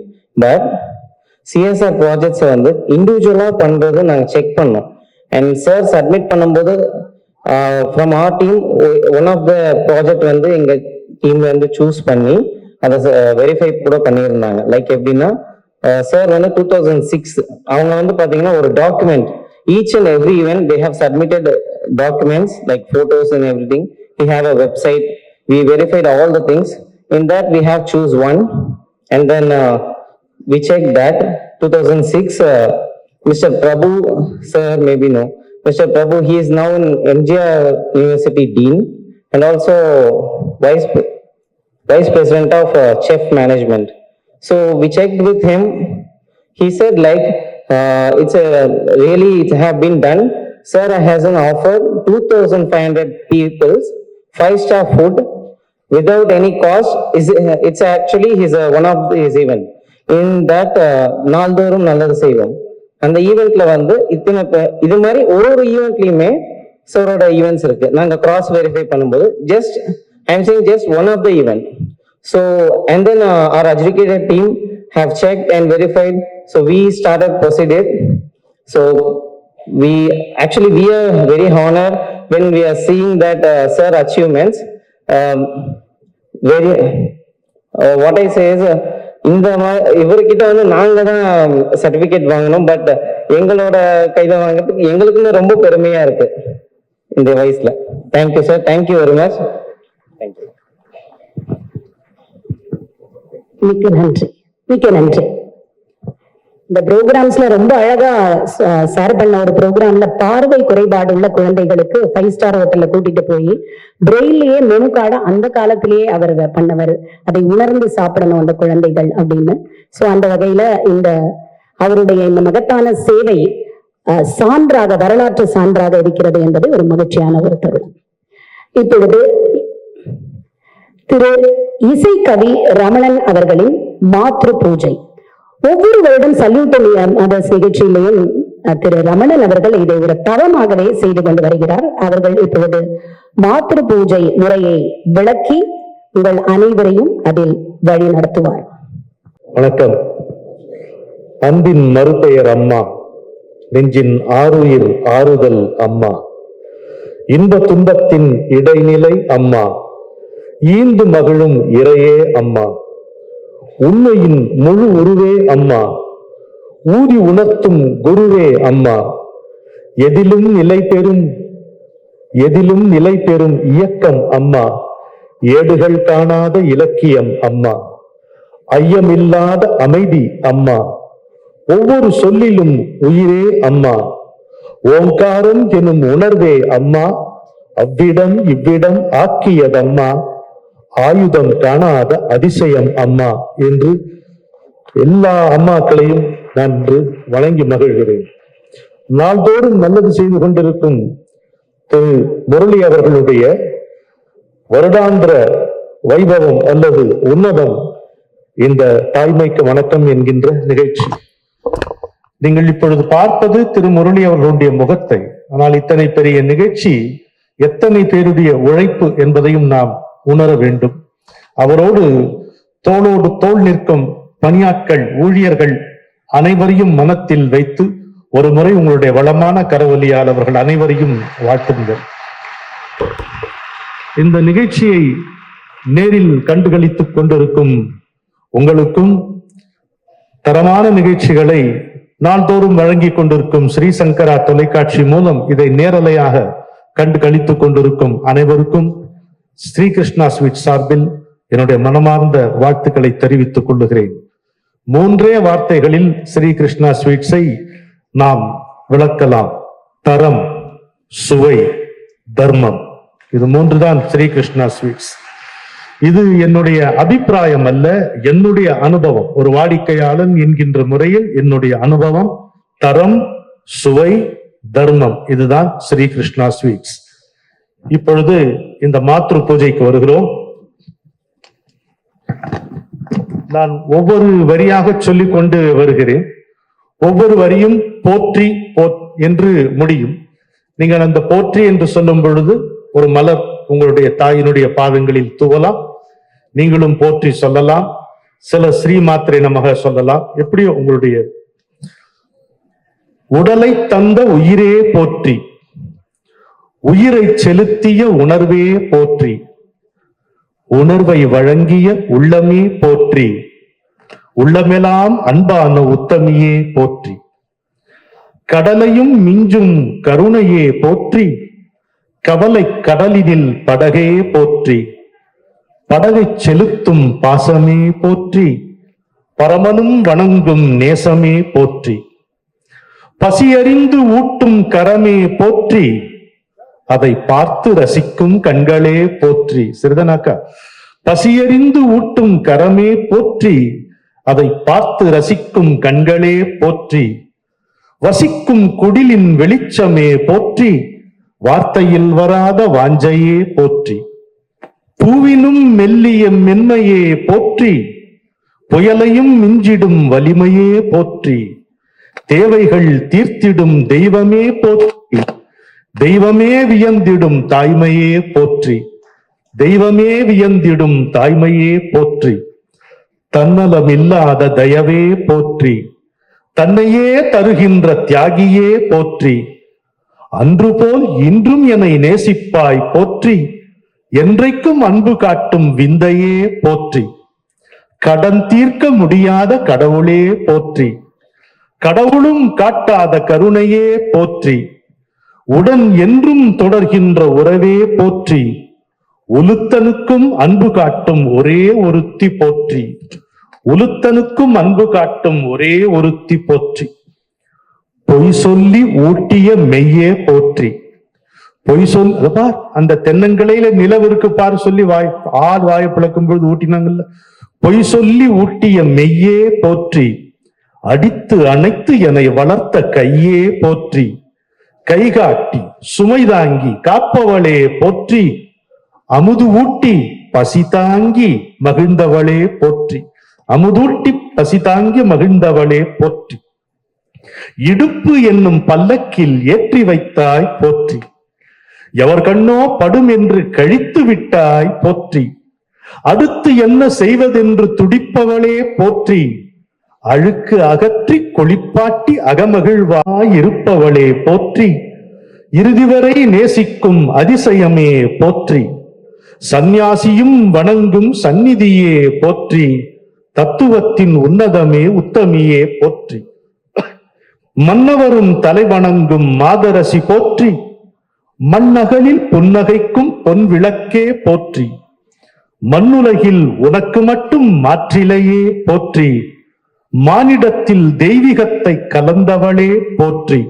But CSR projects வந்து இண்டிவிஜுவலா பண்றது நாங்க செக் பண்ணோம். அண்ட் சார் சப்மிட் பண்ணும்போது from our team one of the project வந்து எங்க டீம்ல இருந்து சூஸ் பண்ணி அதை வெரிஃபை கூட பண்ணியிருந்தாங்க. லைக் எப்படின்னா சார் வந்து 2006 அவங்க வந்து பாத்தீங்கன்னா ஒரு document each and every event they have submitted documents like photos and everything. We have a website, we verified all the things. In that we have choose one, and then we checked that 2006 Mr. Prabhu sir, maybe no, Mr. Prabhu, he is now in MGR University Dean and also Vice President of Chef Management. So we checked with him. He said like it's a really it have been done. Sir has an offer 2,500 people 5-star food without any cost. It's actually his one of his event. In that நாள்தோறும் நல்லது செய்வோம் அந்த ஈவெண்ட்ல வந்து இது மாதிரி ஒரு ஈவெண்ட்லயுமே சாரோட ஈவெண்ட்ஸ் இருக்கு. நாங்க கிராஸ் வெரிஃபை பண்ணும்போது just I am saying just one of the event. So and then are adjudicated team have checked and verified, so we started procedure. So we are very honored when we are seeing that sir achievements. Very what I say is இந்த இவர்கிட்ட வந்து நாங்க தான் சர்டிபிகேட் வாங்கணும், பட் எங்களோட கையில வாங்குறதுக்கு எங்களுக்குன்னு ரொம்ப பெருமையா இருக்கு இந்த வயசுல. Thank you, sir. Thank you very much. Thank you. மிக்க நன்றி, மிக்க நன்றி. இந்த ப்ரோக்ராம்ஸ்ல ரொம்ப அழகா சார் பண்ண ஒரு ப்ரோக்ராம்ல பார்வை குறைபாடு உள்ள குழந்தைகளுக்கு 5 ஸ்டார் ஹோட்டல்ல கூட்டிட்டு போய் பிரெயிலேயே மெனு கார்டை அந்த காலத்திலேயே அவர் பண்ணவர், அதை உணர்ந்து சாப்பிடணும் அந்த குழந்தைகள் அப்படின்னு. சோ அந்த வகையில இந்த அவருடைய இந்த மகத்தான சேவை சான்றாக, வரலாற்று சான்றாக இருக்கிறது என்பது ஒரு மகிழ்ச்சியான ஒரு தருணம். இப்பொழுது திரு இசைக்கவி ரமணன் அவர்களின் மாத்ரு பூஜை. ஒவ்வொரு வருடம் சல்யூட் மதர்ஸ் நிகழ்ச்சியிலேயும் திரு ரமணன் அவர்கள் இதை ஒரு தவமாகவே செய்து கொண்டு வருகிறார். அவர்கள் இப்பொழுது மாத்ரு பூஜை முறையை விளக்கி உங்கள் அனைவரையும் அதில் வழி நடத்துவார். வணக்கம். அன்பின் மறுபெயர் அம்மா, நெஞ்சின் ஆருயிர் ஆறுதல் அம்மா, இன்ப துன்பத்தின் இடைநிலை அம்மா, ஈந்து மகிழும் இறையே அம்மா, உண்மையின் முழு உருவே அம்மா, ஊதி உணர்த்தும் குருவே அம்மா, எதிலும் நிலை பெறும் இயக்கம் அம்மா, ஏடுகள் காணாத இலக்கியம் அம்மா, ஐயமில்லாத அமைதி அம்மா, ஒவ்வொரு சொல்லிலும் உயிரே அம்மா, ஓங்காரம் எனும் உணர்வே அம்மா, அவ்விடம் இவ்விடம் ஆக்கியதம்மா, ஆயுதம் காணாத அதிசயம் அம்மா என்று எல்லா அம்மாக்களையும் நான் வணங்கி மகிழ்கிறேன். நாள்தோறும் நல்லது செய்து கொண்டிருக்கும் திரு முரளி அவர்களுடைய வருடாந்திர வைபவம் அல்லது உன்னதம் இந்த தாய்மைக்கு வணக்கம் என்கின்ற நிகழ்ச்சி. நீங்கள் இப்பொழுது பார்ப்பது திரு முரளி அவர்களுடைய முகத்தை. ஆனால் இத்தனை பெரிய நிகழ்ச்சி எத்தனை பேருடைய உழைப்பு என்பதையும் நாம் உணர வேண்டும். அவரோடு தோளோடு தோள் நிற்கும் பணியாட்கள், ஊழியர்கள் அனைவரையும் மனத்தில் வைத்து ஒரு முறை உங்களுடைய வளமான கரவொலியால் அவர்கள் அனைவரையும் வாழ்த்துங்கள். இந்த நிகழ்ச்சியை நேரில் கண்டுகளித்துக் கொண்டிருக்கும் உங்களுக்கும், தரமான நிகழ்ச்சிகளை நாள்தோறும் வழங்கி கொண்டிருக்கும் ஸ்ரீ சங்கரா தொலைக்காட்சி மூலம் இதை நேரலையாக கண்டு கழித்துக் கொண்டிருக்கும் அனைவருக்கும் ஸ்ரீ கிருஷ்ணா ஸ்வீட் சார்பில் என்னுடைய மனமார்ந்த வாழ்த்துக்களை தெரிவித்துக் கொள்ளுகிறேன். 3 வார்த்தைகளில் ஸ்ரீ கிருஷ்ணா ஸ்வீட்ஸை நாம் விளக்கலாம். தரம், சுவை, தர்மம். இது 3 தான் ஸ்ரீ கிருஷ்ணா ஸ்வீட்ஸ். இது என்னுடைய அபிப்பிராயம் அல்ல, என்னுடைய அனுபவம். ஒரு வாடிக்கையாளன் என்கின்ற முறையில் என்னுடைய அனுபவம். தரம், சுவை, தர்மம், இதுதான் ஸ்ரீ கிருஷ்ணா ஸ்வீட்ஸ். இப்பொழுது இந்த மாத்ரு பூஜைக்கு வருகிறோம். நான் ஒவ்வொரு வரியாக சொல்லிக் கொண்டு வருகிறேன். ஒவ்வொரு வரியும் போற்றி என்று முடியும். நீங்கள் அந்த போற்றி என்று சொல்லும் பொழுது ஒரு மலர் உங்களுடைய தாயினுடைய பாதங்களில் தூவலாம். நீங்களும் போற்றி சொல்லலாம். சில ஸ்ரீ மாத்திரை நமக சொல்லலாம். எப்படியோ உங்களுடைய உடலை தந்த உயிரே போற்றி, உயிரை செலுத்திய உணர்வே போற்றி, உணர்வை வழங்கிய உள்ளமே போற்றி, உள்ளமெல்லாம் அன்பான உத்தமியே போற்றி, கடலையும் மிஞ்சும் கருணையே போற்றி, கவலை கடலினில் படகே போற்றி, படகை செலுத்தும் பாசமே போற்றி, பரமனும் வணங்கும் நேசமே போற்றி, பசியறிந்து ஊட்டும் கரமே போற்றி, அதை பார்த்து ரசிக்கும் கண்களே போற்றி. சிறிதனாக்கா, பசியறிந்து ஊட்டும் கரமே போற்றி, அதை பார்த்து ரசிக்கும் கண்களே போற்றி, வசிக்கும் குடிலின் வெளிச்சமே போற்றி, வார்த்தையில் வராத வாஞ்சையே போற்றி, பூவினும் மெல்லிய மென்மையே போற்றி, புயலையும் மிஞ்சிடும் வலிமையே போற்றி, தேவைகள் தீர்த்திடும் தெய்வமே போற்றி, தெய்வமே வியந்திடும் தாய்மையே போற்றி, தெய்வமே வியந்திடும் தாய்மையே போற்றி, தன்னலமில்லாத தயவே போற்றி, தன்னையே தருகின்ற தியாகியே போற்றி, அன்று போல் இன்றும் என்னை நேசிப்பாய் போற்றி, என்றைக்கும் அன்பு காட்டும் விந்தையே போற்றி, கடன் தீர்க்க முடியாத கடவுளே போற்றி, கடவுளும் காட்டாத கருணையே போற்றி, உடன் என்றும் தொடர்கின்ற உறவே போற்றி, உலுத்தனுக்கும் அன்பு காட்டும் ஒரே ஒருத்தி போற்றி, உலுத்தனுக்கும் அன்பு காட்டும் ஒரே ஒருத்தி போற்றி, பொய் சொல்லி ஊட்டிய மெய்யே போற்றி. பொய் சொல் பார், அந்த தென்னங்களையில நிலவு இருக்கு பாரு சொல்லி வாயை பிளக்கும் பொழுது ஊட்டினாங்கல்ல. பொய் சொல்லி ஊட்டிய மெய்யே போற்றி, அடித்து அணைத்து என்னை வளர்த்த கையே போற்றி, கைகாட்டி சுமை தாங்கி காப்பவளே போற்றி, அமுது ஊட்டி பசி தாங்கி மகிழ்ந்தவளே போற்றி, அமுதூட்டி பசி தாங்கி மகிழ்ந்தவளே போற்றி, இடுப்பு என்னும் பல்லக்கில் ஏற்றி வைத்தாய் போற்றி, எவர் கண்ணோ படும் என்று கழித்து விட்டாய் போற்றி, அடுத்து என்ன செய்வதென்று துடிப்பவளே போற்றி, அழுக்கு அகற்றி கொளிப்பாட்டி அகமகிழ்வாய் இருப்பவளே போற்றி, இறுதி வரை நேசிக்கும் அதிசயமே போற்றி, சந்நியாசியும் வணங்கும் சந்நிதியே போற்றி, தத்துவத்தின் உன்னதமே உத்தமியே போற்றி, மன்னவரும் தலை வணங்கும் மாதரசி போற்றி, மண்ணகலில் புன்னகைக்கும் பொன் விளக்கே போற்றி, மண்ணுலகில் உனக்கு மட்டும் மாற்றிலையே போற்றி, மானிடத்தில் தெய்வீகத்தை கலந்தவளே போற்றி,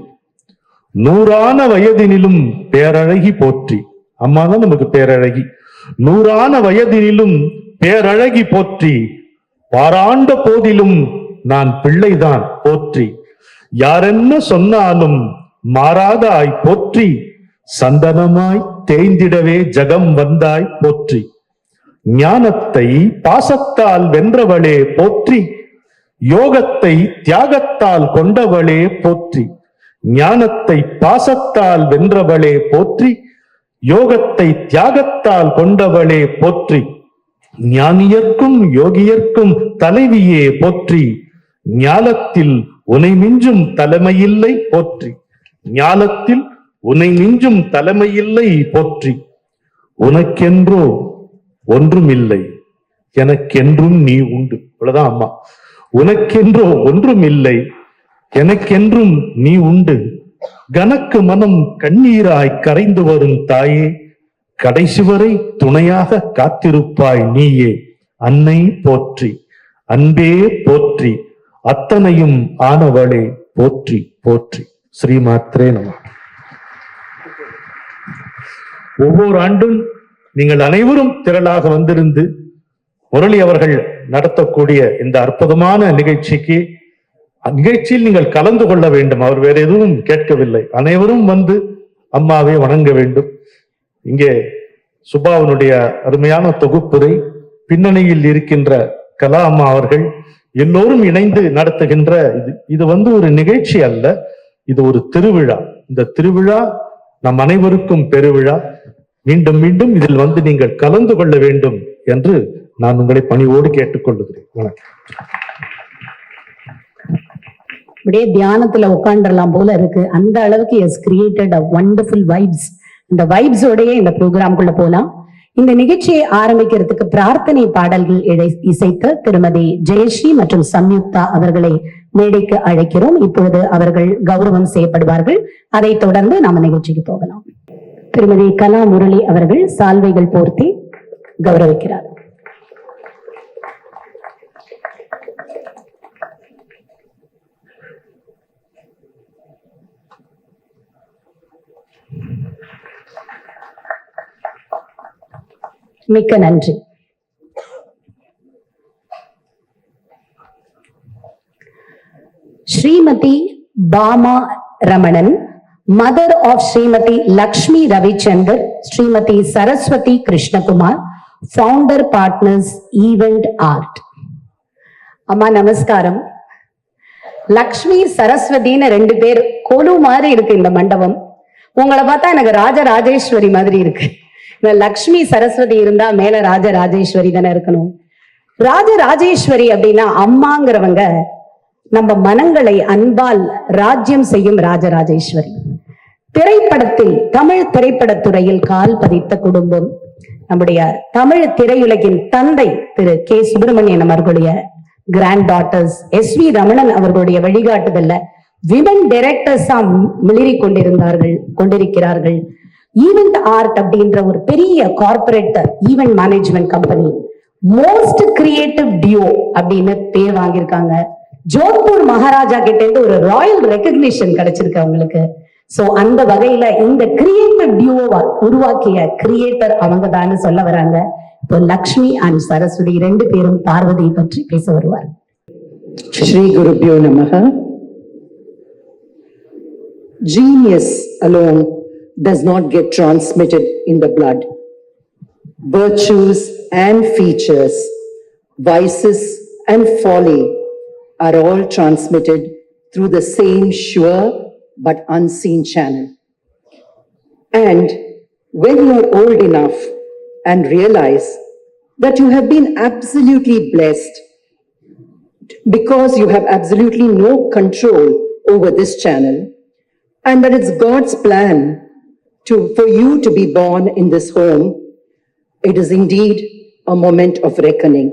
நூறான வயதினிலும் பேரழகி போற்றி. அம்மா தான் நமக்கு பேரழகி. நூறான வயதினிலும் பேரழகி போற்றி, பாராண்ட போதிலும் நான் பிள்ளைதான் போற்றி, யாரென்ன சொன்னாலும் மாறாதாய் போற்றி, சந்தனமாய் தேய்ந்திடவே ஜகம் வந்தாய் போற்றி, ஞானத்தை பாசத்தால் வென்றவளே போற்றி, யோகத்தை தியாகத்தால் கொண்டவளே போற்றி, ஞானத்தை பாசத்தால் வென்றவளே போற்றி, யோகத்தை தியாகத்தால் கொண்டவளே போற்றி, ஞானியர்க்கும் யோகியர்க்கும் தலைவியே போற்றி, ஞானத்தில் உனை மிஞ்சும் தலைமையில்லை போற்றி, ஞானத்தில் உனை மிஞ்சும் தலைமையில்லை போற்றி, உனக்கென்றோ ஒன்றுமில்லை எனக்கென்றும் நீ உண்டு. அவ்வளவுதான் அம்மா. உனக்கென்றோ ஒன்றுமில்லை எனக்கென்றும் நீ உண்டு, கனக்கு மனம் கண்ணீராய் கரைந்து வரும் தாயே, கடைசி வரை துணையாக காத்திருப்பாய் நீயே, அன்னை போற்றி, அன்பே போற்றி, அத்தனையும் ஆனவளே போற்றி போற்றி. ஸ்ரீமாத்ரே நம. ஒவ்வொரு ஆண்டும் நீங்கள் அனைவரும் திரளாக வந்திருந்து முரளி அவர்கள் நடத்தக்கூடிய இந்த அற்புதமான நிகழ்ச்சியில் நீங்கள் கலந்து கொள்ள வேண்டும். அவர் வேற எதுவும் கேட்கவில்லை. அனைவரும் வந்து அம்மாவை வணங்க வேண்டும். இங்கே சுபாவனுடைய அருமையான தொகுப்புரை, பின்னணியில் இருக்கின்ற கலா அம்மா அவர்கள் எல்லோரும் இணைந்து நடத்துகின்ற இது ஒரு நிகழ்ச்சி அல்ல, இது ஒரு திருவிழா. இந்த திருவிழா நம் அனைவருக்கும் பெருவிழா. மீண்டும் மீண்டும் இதில் வந்து நீங்கள் கலந்து கொள்ள வேண்டும் என்று நான் உங்களை பணிவோடு கேட்டுக்கொள்ளுகிறேன். வணக்கம். அப்படியே தியானத்துல உட்காந்துடலாம் போல இருக்கு. அந்த அளவுக்கு as created a wonderful vibes. இந்த வைப்ஸோடயே இந்த ப்ரோக்ராம்குள்ள போலாம். இந்த நிகழ்ச்சியை ஆரம்பிக்கிறதுக்கு பிரார்த்தனை பாடல்கள் இசைத்த திருமதி ஜெயஸ்ரீ மற்றும் சம்யுக்தா அவர்களை மேடைக்கு அழைக்கிறோம். இப்பொழுது அவர்கள் கௌரவம் செய்யப்படுவார்கள். அதை தொடர்ந்து நாம நிகழ்ச்சிக்கு போகலாம். திருமதி கலா முரளி அவர்கள் சால்வைகள் போர்த்தி கௌரவிக்கிறார். மிக்க நன்றி. Shrimati Bama Ramanan, mother of Shrimati Lakshmi Ravichandar, Shrimati Saraswati Krishnakumar, founder partners event art. அம்மா நமஸ்காரம். லக்ஷ்மி சரஸ்வதின்னு ரெண்டு பேர் கொலு மாதிரி இருக்கு இந்த மண்டபம். உங்களை பார்த்தா எனக்கு ராஜராஜேஸ்வரி மாதிரி இருக்கு. இந்த லக்ஷ்மி சரஸ்வதி இருந்தா மேல ராஜராஜேஸ்வரி தானே இருக்கணும். ராஜராஜேஸ்வரி அப்படின்னா அம்மாங்கிறவங்க நம்ம மனங்களை அன்பால் ராஜ்யம் செய்யும் ராஜராஜேஸ்வரி. திரைப்படத்தில் தமிழ் திரைப்படத்துறையில் கால் பதித்த குடும்பம். நம்முடைய தமிழ் திரையுலகின் தந்தை திரு கே சுப்பிரமணியன் அவர்களுடைய granddaughters, S V Ramanan அவர்களுடைய வழிகாட்டுதல்ல விமன் டைரக்டர்ஸா மிளிரி கொண்டிருக்கிறார்கள். ஈவென்ட் ஆர்ட் அப்படின்ற ஒரு பெரிய corporate event management company most creative duo அப்படின்னு பேர் வாங்கியிருக்காங்க. ஜோத்பூர் மகாராஜா கிட்ட இருந்து ஒரு ராயல் ரெகக்னிஷன் கிடைச்சிருக்கு அவங்களுக்கு. சோ அந்த வகையில இந்த கிரியேட்டிவ் டியோவை உருவாக்கிய கிரியேட்டர் அவங்க தான் சொல்ல வராங்க. இப்போ லக்ஷ்மி அண்ட் சரஸ்வதி ரெண்டு பேரும் பார்வதியை பற்றி பேச வருவார். Shri Gurubhyo Namaha. Genius alone does not get transmitted in the blood. Virtues and features, vices and folly are all transmitted through the same sure but unseen channel. And when you are old enough and realize that you have been absolutely blessed because you have absolutely no control over this channel, and that it's God's plan for you to be born in this home, it is indeed a moment of reckoning.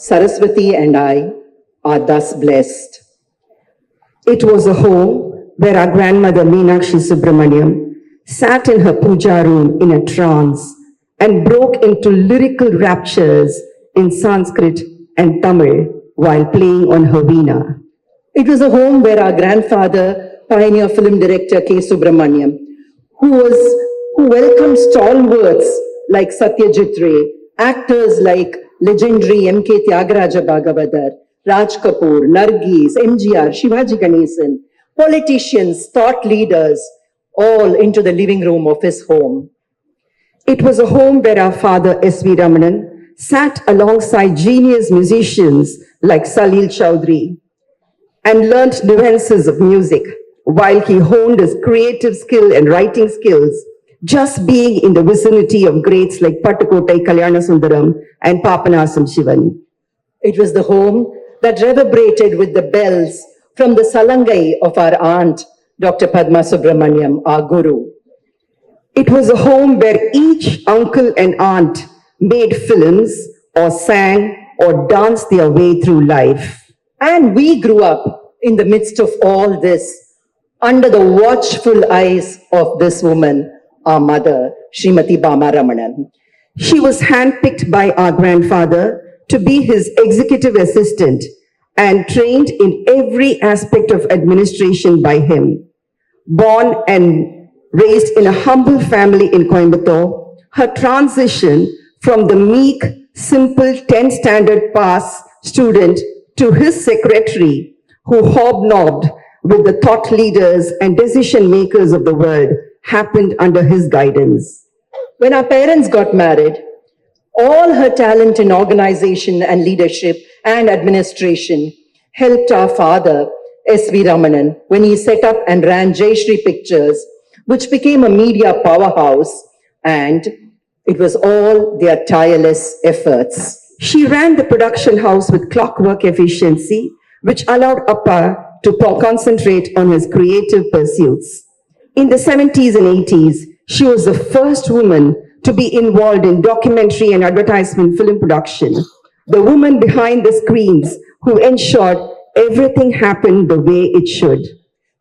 Saraswati and I are thus blessed. It was a home where our grandmother Meenakshi Subramaniam sat in her puja room in a trance and broke into lyrical raptures in Sanskrit and Tamil while playing on her veena. It was a home where our grandfather, pioneer film director K. Subramaniam, who welcomed stalwarts like Satyajit Ray, actors like legendary M.K. Tyagaraja Bhagavathar, Raj Kapoor, Nargis, MGR, Shivaji Ganesan, politicians, thought leaders, all into the living room of his home. It was a home where our father S.V. Ramanan sat alongside genius musicians like Salil Chowdhury and learnt nuances of music while he honed his creative skill and writing skills, just being in the vicinity of greats like Pattukottai Kalyanasundaram and Papanasam Shivan. It was the home that reverberated with the bells from the salangai of our aunt, Dr. Padma Subramaniam, our guru. It was a home where each uncle and aunt made films or sang or danced their way through life. And we grew up in the midst of all this, under the watchful eyes of this woman, our mother, Srimati Bama Ramanan. She was handpicked by our grandfather to be his executive assistant and trained in every aspect of administration by him. Born and raised in a humble family in Coimbatore, her transition from the meek, simple 10th standard pass student to his secretary who hobnobbed with the thought leaders and decision makers of the world happened under his guidance. When our parents got married, all her talent in organization and leadership and administration helped our father, S.V. Ramanan, when he set up and ran Jayashree Pictures, which became a media powerhouse, and it was all their tireless efforts. She ran the production house with clockwork efficiency, which allowed Appa to concentrate on his creative pursuits. In the 70s and 80s, she was the first woman to be involved in documentary and advertisement film production, the woman behind the screens who ensured everything happened the way it should.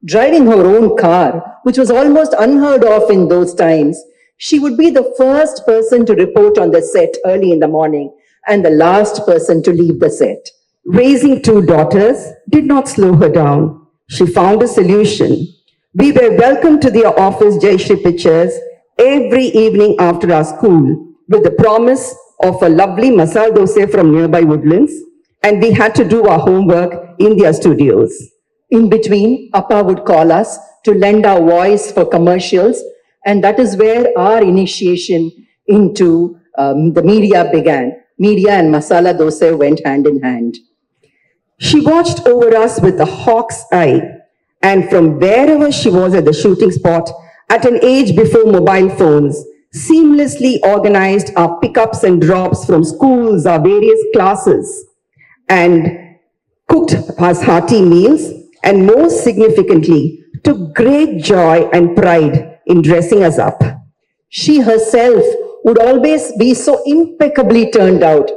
Driving her own car, which was almost unheard of in those times, she would be the first person to report on the set early in the morning and the last person to leave the set. Raising two daughters did not slow her down. She found a solution. We were welcomed to their office, Jayashree Pictures, every evening after our school with the promise of a lovely masala dosa from nearby Woodlands, and we had to do our homework in their studios. In between, Appa would call us to lend our voice for commercials, and that is where our initiation into the media began. Media and masala dosa went hand in hand. She watched over us with a hawk's eye, and from wherever she was at the shooting spot, at an age before mobile phones, seamlessly organized our pickups and drops from schools, our various classes, and cooked us hearty meals, and most significantly, took great joy and pride in dressing us up. She herself would always be so impeccably turned out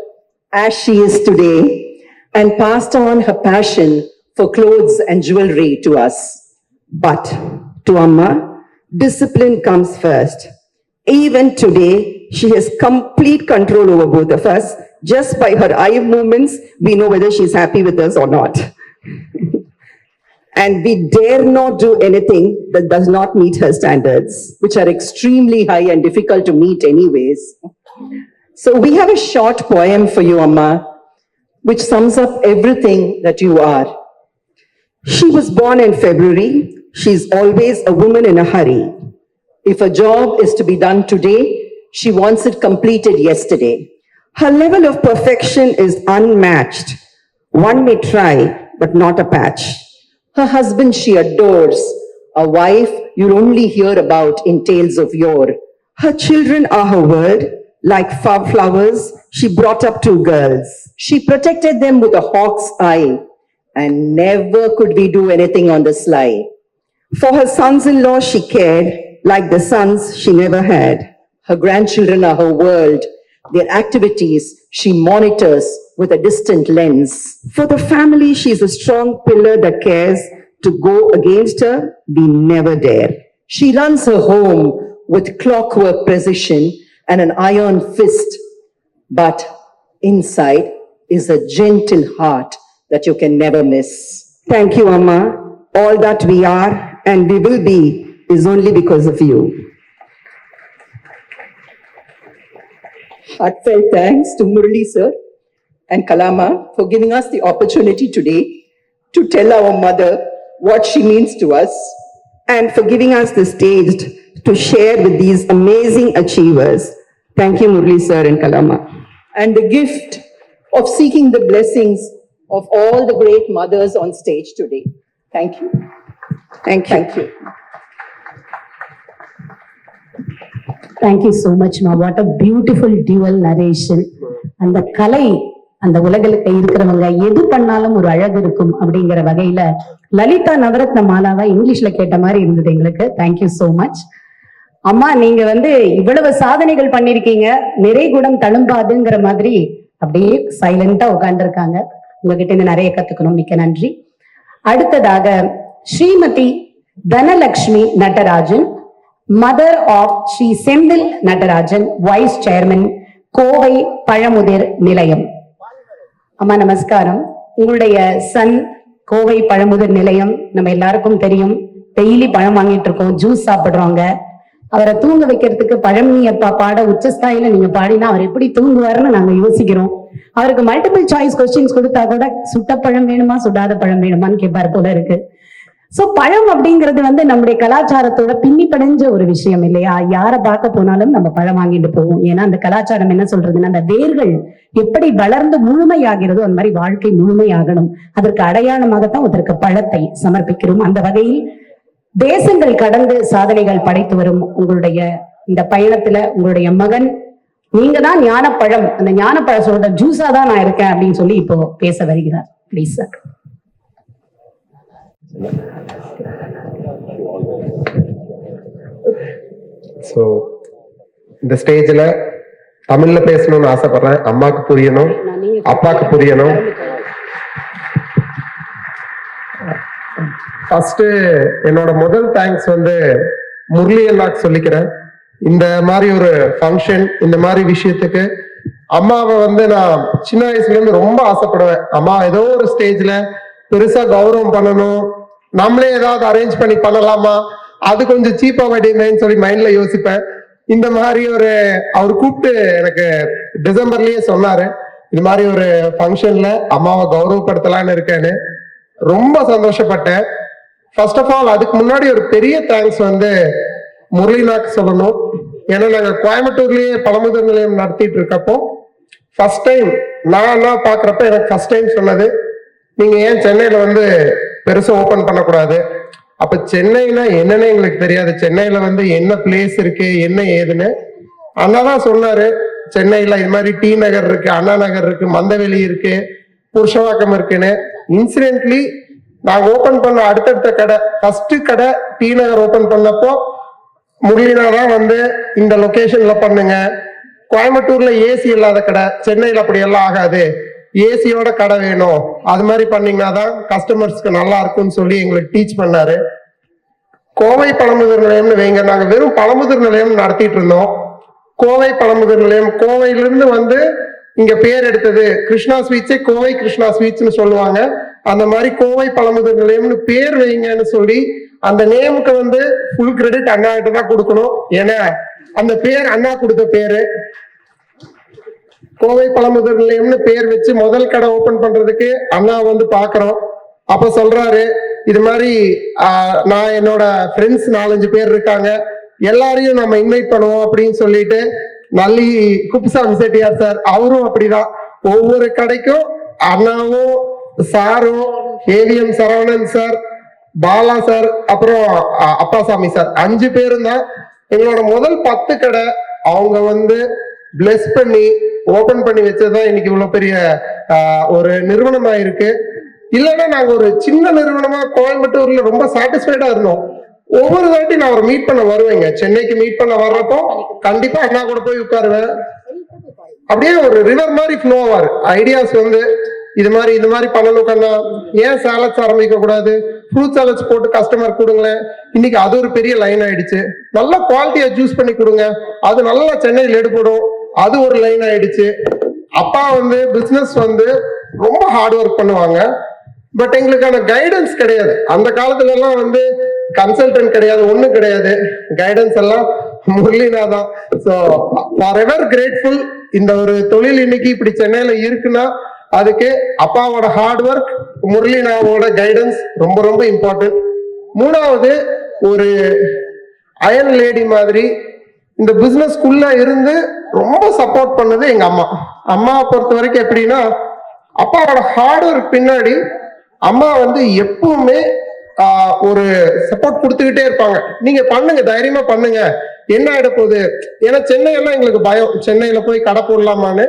as she is today, and passed on her passion for clothes and jewelry to us. But to Amma, discipline comes first. Even today, she has complete control over both of us. Just by her eye movements, we know whether she's happy with us or not. And we dare not do anything that does not meet her standards. which are extremely high and difficult to meet anyways. So we have a short poem for you, Amma, which sums up everything that you are. She was born in February. She's always a woman in a hurry. If a job is to be done today, she wants it completed yesterday. Her level of perfection is unmatched. One may try, but not a patch. Her husband she adores, a wife you'll only hear about in tales of yore. Her children are her world. Like flowers, she brought up 2 girls. She protected them with a hawk's eye, and never could we do anything on the sly. For her sons-in-law she cared, like the sons she never had. Her grandchildren are her world. Their activities she monitors with a distant lens. For the family, she's a strong pillar that cares. To go against her, we never dare. She runs her home with clockwork precision and an iron fist. But inside is a gentle heart that you can never miss. Thank you, Amma. All that we are and we will be is only because of you. Heartfelt thanks to Murali sir and Kalama for giving us the opportunity today to tell our mother what she means to us. And for giving us the stage to share with these amazing achievers. Thank you, Murali sir and Kalama. And the gift of seeking the blessings of all the great mothers on stage today. Thank you. Thank you. Thank you. Thank you so much, ma. What a beautiful dual narration. அந்த கலை அந்த உலகில் இருக்கிறவங்க எது பண்ணாலும் ஒரு அழகு இருக்கும் அப்படிங்கிற வகையில லலிதா நவரத்ன மாலாவா இங்கிலீஷ்ல கேட்ட மாதிரி இருந்தது எங்களுக்கு. Thank you so much. அம்மா நீங்க இவ்வளவு சாதனைகள் பண்ணிருக்கீங்க, நிறைகுடம் தழும்பாதுங்கிற மாதிரி அப்படியே சைலண்டா உட்கார்ந்துருக்காங்க. உங்ககிட்ட இருந்து நிறைய கத்துக்கணும். மிக்க நன்றி. அடுத்ததாக Shrimati Dhanalakshmi Natarajan, mother of Shri Senthil Natarajan, vice chairman, Kovai Pazhamudhir Nilayam. அம்மா நமஸ்காரம். உங்களுடைய சன் கோவை பழமுதிர் நிலையம் நம்ம எல்லாருக்கும் தெரியும். டெய்லி பழம் வாங்கிட்டு இருக்கோம், ஜூஸ் சாப்பிடுறோங்க. அவரை தூங்க வைக்கிறதுக்கு பழம் நீ அப்பா பாட உச்சஸ்தாயில நீங்க பாடினா அவர் எப்படி தூங்குவாருன்னு நாங்க யோசிக்கிறோம். அவருக்கு மல்டிபிள் சாய்ஸ் கொஸ்டின்ஸ் கொடுத்தா கூட சுட்ட பழம் வேணுமா சுடாத பழம் வேணுமான்னு கேட்பாரு போல இருக்கு. சோ பழம் அப்படிங்கிறது நம்முடைய கலாச்சாரத்தோட பின்னி படைஞ்ச ஒரு விஷயம் இல்லையா? யாரை பார்க்க போனாலும் நம்ம பழம் வாங்கிட்டு போவோம். ஏன்னா அந்த கலாச்சாரம் என்ன சொல்றதுன்னா, அந்த வேர்கள் எப்படி வளர்ந்து முழுமையாகிறதோ அந்த மாதிரி வாழ்க்கை முழுமையாகணும். அதற்கு அடையாளமாகத்தான் அதற்கு பழத்தை சமர்ப்பிக்கிறோம். அந்த வகையில் தேசங்கள் கடந்து சாதனைகள் படைத்து வரும் உங்களுடைய இந்த பயணத்துல உங்களுடைய மகன் நீங்க தான் ஞானப்பழம், அந்த ஞானப்பழத்தோட ஜூஸா தான் நான் இருக்கேன் அப்படின்னு சொல்லி இப்போ பேச வருகிறார். Please sir. ஸோ இந்த ஸ்டேஜில் தமிழ்ல பேசணும்னு ஆசைப்படுறேன். அம்மாக்கு புரியணும், அப்பாக்கு புரியணும். ஃபர்ஸ்ட் என்னோட முதல் தேங்க்ஸ் முரளி அண்ணாக்கு சொல்லிக்கிறேன். இந்த மாதிரி ஒரு ஃபங்க்ஷன், இந்த மாதிரி விஷயத்துக்கு அம்மாவை நான் சின்ன வயசுல இருந்து ரொம்ப ஆசைப்படுவேன். அம்மா ஏதோ ஒரு ஸ்டேஜ்ல பெருசா கௌரவம் பண்ணணும், நம்மளே ஏதாவது அரேஞ்ச் பண்ணி பண்ணலாமா, அது கொஞ்சம் சீப்பா வட்டின்னு சொல்லி மைண்ட்ல யோசிப்பேன். இந்த மாதிரி அவர் கூப்பிட்டு எனக்கு டிசம்பர்லயே சொன்னாரு, இது மாதிரி ஒரு ஃபங்க்ஷன்ல அம்மாவை கௌரவப்படுத்தலான்னு இருக்கேன்னு. ரொம்ப சந்தோஷப்பட்டேன். ஃபர்ஸ்ட் ஆஃப் ஆல் அதுக்கு முன்னாடி ஒரு பெரிய தேங்க்ஸ் முரளினாக்கு சொல்லணும். ஏன்னா நாங்க கோயம்புத்தூர்லயே பழமுதிர் நிலையம் நடத்திட்டு இருக்கப்போ ஃபர்ஸ்ட் டைம் நான் பாக்குறப்ப எனக்கு ஃபர்ஸ்ட் டைம் சொன்னது, நீங்க ஏன் சென்னையில பெருசா ஓபன் பண்ணக்கூடாது. அப்ப சென்னைனா என்னன்னு எங்களுக்கு தெரியாது. சென்னையில என்ன பிளேஸ் இருக்கு என்ன ஏதுன்னு அண்ணாதான் சொன்னாரு. சென்னையில இது மாதிரி டி நகர் இருக்கு, அண்ணா நகர் இருக்கு, மந்தவெளி இருக்கு, புருஷவாக்கம் இருக்குன்னு. இன்சிடென்ட்லி நாங்க ஓபன் பண்ண அடுத்தடுத்த கடை, ஃபர்ஸ்ட் கடை டி நகர் ஓபன் பண்ணப்போ முரளினாதான் இந்த லொகேஷன்ல பண்ணுங்க, கோயம்புத்தூர்ல ஏசி இல்லாத கடை, சென்னையில அப்படி எல்லாம் ஆகாது, ஏசியோட கடை வேணும், அது மாதிரி பண்ணீங்கன்னா தான் கஸ்டமர்ஸ்க்கு நல்லா இருக்கும்னு சொல்லி எங்களுக்கு டீச் பண்ணாரு. கோவை பழமுதிர் நிலையம்னு வைங்க, நாங்க வெறும் பழமுதிர் நிலையம் நடத்திட்டு இருந்தோம். கோவை பழமுதிர் நிலையம், கோவையிலிருந்து வந்து இங்க பேர் எடுத்தது கிருஷ்ணா ஸ்வீட்ஸே கோவை கிருஷ்ணா ஸ்வீட்ஸ்னு சொல்லுவாங்க. அந்த மாதிரி கோவை பழமுதிர் நிலையம்னு பேர் வைங்கன்னு சொல்லி அந்த நேமுக்கு வந்து ஃபுல் கிரெடிட் அண்ணா கிட்ட தான் கொடுக்கணும். ஏன்னா அந்த பேர் அண்ணா கொடுத்த பேரு. கோவை பழமுதிர் நிலையம்னு பேர் வச்சு முதல் கடை ஓபன் பண்றதுக்கு அண்ணா வந்து பாக்குறோம். அப்ப சொல்றாரு, இது மாதிரி நான் என்னோட ஃப்ரெண்ட்ஸ் 4-5 பேர் இருக்காங்க, எல்லாரையும் நம்ம இன்வைட் பண்ணுவோம் அப்படின்னு சொல்லிட்டு நல்லி குப்புசாமி செட்டியார் சார் அவரும் அப்படிதான் ஒவ்வொரு கடைக்கும் அண்ணாவும் சாரும் AVM Saravanan sir, Bala sir, அப்புறம் அப்பாசாமி சார் 5 பேரும் தான் எங்களோட முதல் 10 கடை அவங்க வந்து பிளஸ் பண்ணி ஓபன் பண்ணி வச்சதுதான் இன்னைக்கு இவ்வளவு பெரிய ஒரு நிறுவனமா இருக்கு. இல்லைன்னா நாங்க ஒரு சின்ன நிறுவனமா கோயம்புத்தூர்ல ரொம்ப சாட்டிஸ்ஃபைடா இருந்தோம். ஒவ்வொரு வாட்டி நான் ஒரு மீட் பண்ண வருவேங்க, சென்னைக்கு மீட் பண்ண வர்றப்போ கண்டிப்பா அண்ணா கூட போய் உட்காருவேன். அப்படியே ஒரு ரிவர் மாதிரி ஃப்ளோ ஆவாரு. ஐடியாஸ் வந்து இது மாதிரி பண்ணணும் கண்ணா, ஏன் சாலட்ஸ் ஆரம்பிக்க கூடாது, ஃப்ரூட் சாலட்ஸ் போட்டு கஸ்டமர் கொடுங்களேன். இன்னைக்கு அது ஒரு பெரிய லைன் ஆயிடுச்சு. நல்ல குவாலிட்டியா ஜூஸ் பண்ணி கொடுங்க, அது நல்லா சென்னையில் எடுப்படும், அது ஒரு லைன் ஆயிடுச்சு. அப்பா வந்து பிசினஸ் வந்து ரொம்ப ஹார்ட் ஒர்க் பண்ணுவாங்க. பட் எங்களுக்கான கைடன்ஸ் கிடையாது. அந்த காலத்துல எல்லாம் வந்து கன்சல்டன்ட் கிடையாது, ஒண்ணும் கிடையாது. கைடன்ஸ் எல்லாம் முரளினா தான். So for ever grateful. இந்த ஒரு தொழில் இன்னைக்கு இப்படி சென்னையில இருக்குன்னா அதுக்கு அப்பாவோட ஹார்ட் ஒர்க், முரளினாவோட கைடன்ஸ் ரொம்ப ரொம்ப இம்பார்ட்டன்ட். 3வது, ஒரு அயன் லேடி மாதிரி இந்த பிசினஸ்க்குள்ள இருந்து ரொம்ப சப்போர்ட் பண்ணது எங்க அம்மா. அம்மாவை பொறுத்த வரைக்கும் எப்படின்னா, அப்பாவோட ஹார்ட் ஒர்க் பின்னாடி அம்மா வந்து எப்பவுமே ஒரு சப்போர்ட் கொடுத்துக்கிட்டே இருப்பாங்க. நீங்க பண்ணுங்க, தைரியமா பண்ணுங்க, என்ன ஆயிட போகுது. ஏன்னா சென்னையெல்லாம் எங்களுக்கு பயம், சென்னையில போய் கடை போடலாமான்னு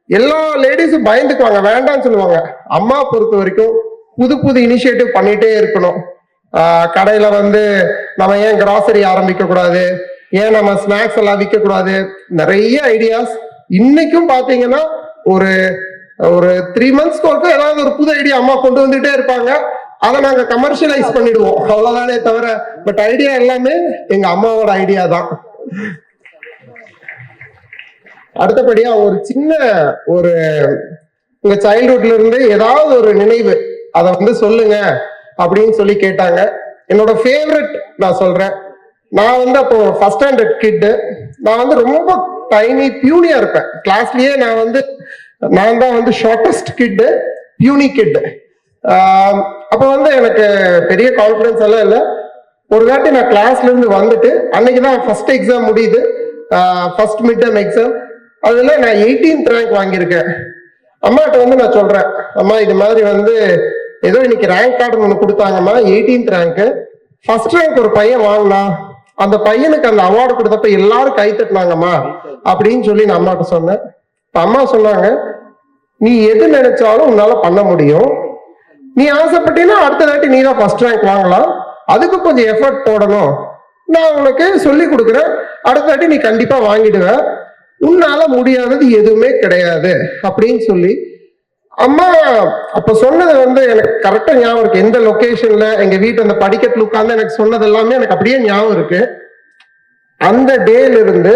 எல்லா லேடிஸும் பயந்துக்குவாங்க, வேண்டாம்னு சொல்லுவாங்க. அம்மா பொறுத்த வரைக்கும் புது புது இனிஷியேட்டிவ் பண்ணிட்டே இருக்கணும். கடையில வந்து நம்ம ஏன் கிராசரி ஆரம்பிக்க கூடாது, ஏன் நம்ம ஸ்நாக்ஸ் எல்லாம் விற்க கூடாது, நிறைய ஐடியாஸ். இன்னைக்கும் பாத்தீங்கன்னா ஒரு 3 months ஏதாவது ஒரு புது ஐடியா அம்மா கொண்டு வந்துட்டே இருப்பாங்க. அதை நாங்க கமர்ஷியலைஸ் பண்ணிடுவோம், அவ்வளவுதானே தவிர பட் ஐடியா எல்லாமே எங்க அம்மாவோட ஐடியா தான். அடுத்தபடியா ஒரு சின்ன ஒரு உங்க சைல்ட்ஹுட்ல இருந்து ஏதாவது ஒரு நினைவு அதை வந்து சொல்லுங்க அப்படின்னு சொல்லி கேட்டாங்க. என்னோட ஃபேவரட் நான் சொல்றேன். நான் வந்து அப்போ ஃபர்ஸ்ட் ஸ்டாண்டர்ட் கிட்டு. நான் வந்து ரொம்ப டைனி பியூனியா இருப்பேன் கிளாஸ்லயே. நான் தான் வந்து ஷார்டஸ்ட் கிட்டு, பியூனி கிட். அப்போ வந்து எனக்கு பெரிய கான்ஃபிடன்ஸ் எல்லாம் இல்லை. ஒரு வாட்டி நான் கிளாஸ்ல இருந்து வந்துட்டு அன்னைக்குதான் ஃபர்ஸ்ட் எக்ஸாம் முடியுது, ஃபர்ஸ்ட் மிட் டர்ம் எக்ஸாம். அதுல நான் 18th ரேங்க் வாங்கியிருக்கேன். அம்மாட்ட வந்து நான் சொல்றேன், அம்மா இது மாதிரி வந்து ஏதோ இன்னைக்கு ரேங்க் கார்டு ஒன்று கொடுத்தாங்கம்மா, 18th ரேங்க், ஃபர்ஸ்ட் ரேங்க் ஒரு பையன் வாங்கினா, அந்த பையனுக்கு அந்த அவார்டு கொடுத்தப்ப எல்லாரும் கை தட்டினாங்கம்மா அப்படின்னு சொல்லி நான் அம்மாட்ட சொன்னேன். அம்மா சொன்னாங்க, நீ எது நினைச்சாலும் உன்னால பண்ண முடியும், நீ ஆசைப்பட்டீங்கன்னா அடுத்த தாட்டி நீ தான் ஃபர்ஸ்ட் ரேங்க் வாங்கலாம், அதுக்கு கொஞ்சம் எஃபர்ட் போடணும், நான் உனக்கு சொல்லி கொடுக்குறேன், அடுத்த தாட்டி நீ கண்டிப்பா வாங்கிடுவ, உன்னால முடியாதது எதுவுமே கிடையாது அப்படின்னு சொல்லி அம்மா அப்ப சொன்னது வந்து எனக்கு கரெக்டா ஞாபகம் இருக்கு. எந்த லொகேஷன்ல எங்க வீட்டு அந்த படிக்கட்டுல உட்கார்ந்து எனக்கு சொன்னது எல்லாமே எனக்கு அப்படியே ஞாபகம் இருக்கு. அந்த டேல இருந்து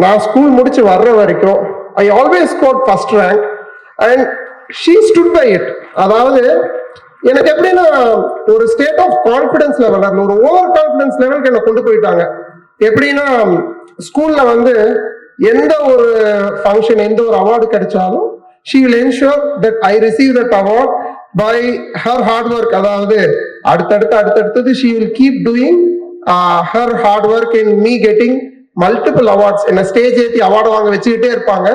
நான் ஸ்கூல் முடிச்சு வர்ற வரைக்கும் I always scored first rank and she stood by it. அதாவது எனக்கு எப்படின்னா ஒரு ஸ்டேட் ஆஃப் கான்பிடன்ஸ் லெவல், ஒரு ஓவர் கான்பிடன்ஸ் லெவலுக்கு என்ன கொண்டு போயிட்டாங்க. எப்படின்னா ஸ்கூல்ல வந்து எந்த ஒரு ஃபங்க்ஷன், எந்த ஒரு அவார்டு கிடைச்சாலும் she will ensure that I receive that award by her hard work. அதாவது அடுத்தடுத்தது she will keep doing her hard work in me getting multiple awards. என்ன ஸ்டேஜ் ஏத்தி அவார்டு வாங்க வச்சுக்கிட்டே இருப்பாங்க.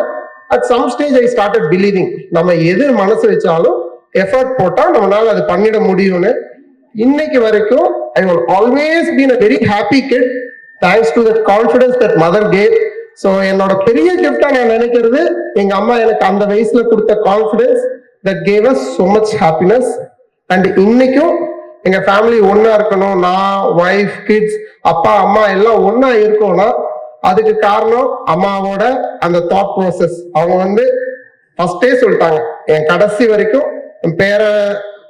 at some stage I started believing நம்ம எது மனசு வச்சாலும் எஃபர்ட் போட்டா நம்மளால அது பண்ணிட முடியும்னு. இன்னைக்கு வரைக்கும் I will always been a very happy kid thanks to that confidence that mother gave. So என்னோட பெரிய கிஃப்டா நான் நினைக்கிறது எங்க அம்மா எனக்கு அந்த வயசுல கொடுத்த confidence that gave us so much happiness. And இன்னைக்கும் எங்க ஃபேமிலி ஒன்னா இருக்கணும், நான், ஒய்ஃப், கிட்ஸ், அப்பா, அம்மா எல்லாம் ஒன்னா இருக்கோம்னா அதுக்கு காரணம் அம்மாவோட அந்த தாட் ப்ராசஸ். அவங்க வந்து ஃபர்ஸ்டே சொல்லிட்டாங்க, என் கடைசி வரைக்கும் என்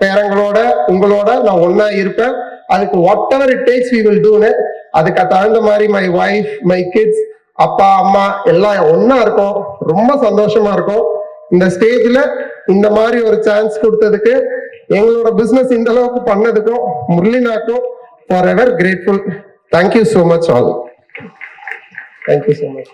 பேரங்களோட உங்களோட நான் ஒன்னா இருப்பேன். அதுக்கு whatever it takes we will டூன்னு. அதுக்கு தகுந்த மாதிரி மை வைஃப், மை கிட்ஸ், அப்பா அம்மா எல்லாம் ஒன்னா இருக்கும். ரொம்ப சந்தோஷமா இருக்கும். இந்த ஸ்டேஜ்ல இந்த மாதிரி ஒரு சான்ஸ் கொடுத்ததுக்கு, எங்களோட பிசினஸ் இந்த அளவுக்கு பண்ணதுக்கும் முரளினாக்கும் forever grateful. Thank you so much all. Thank you so much.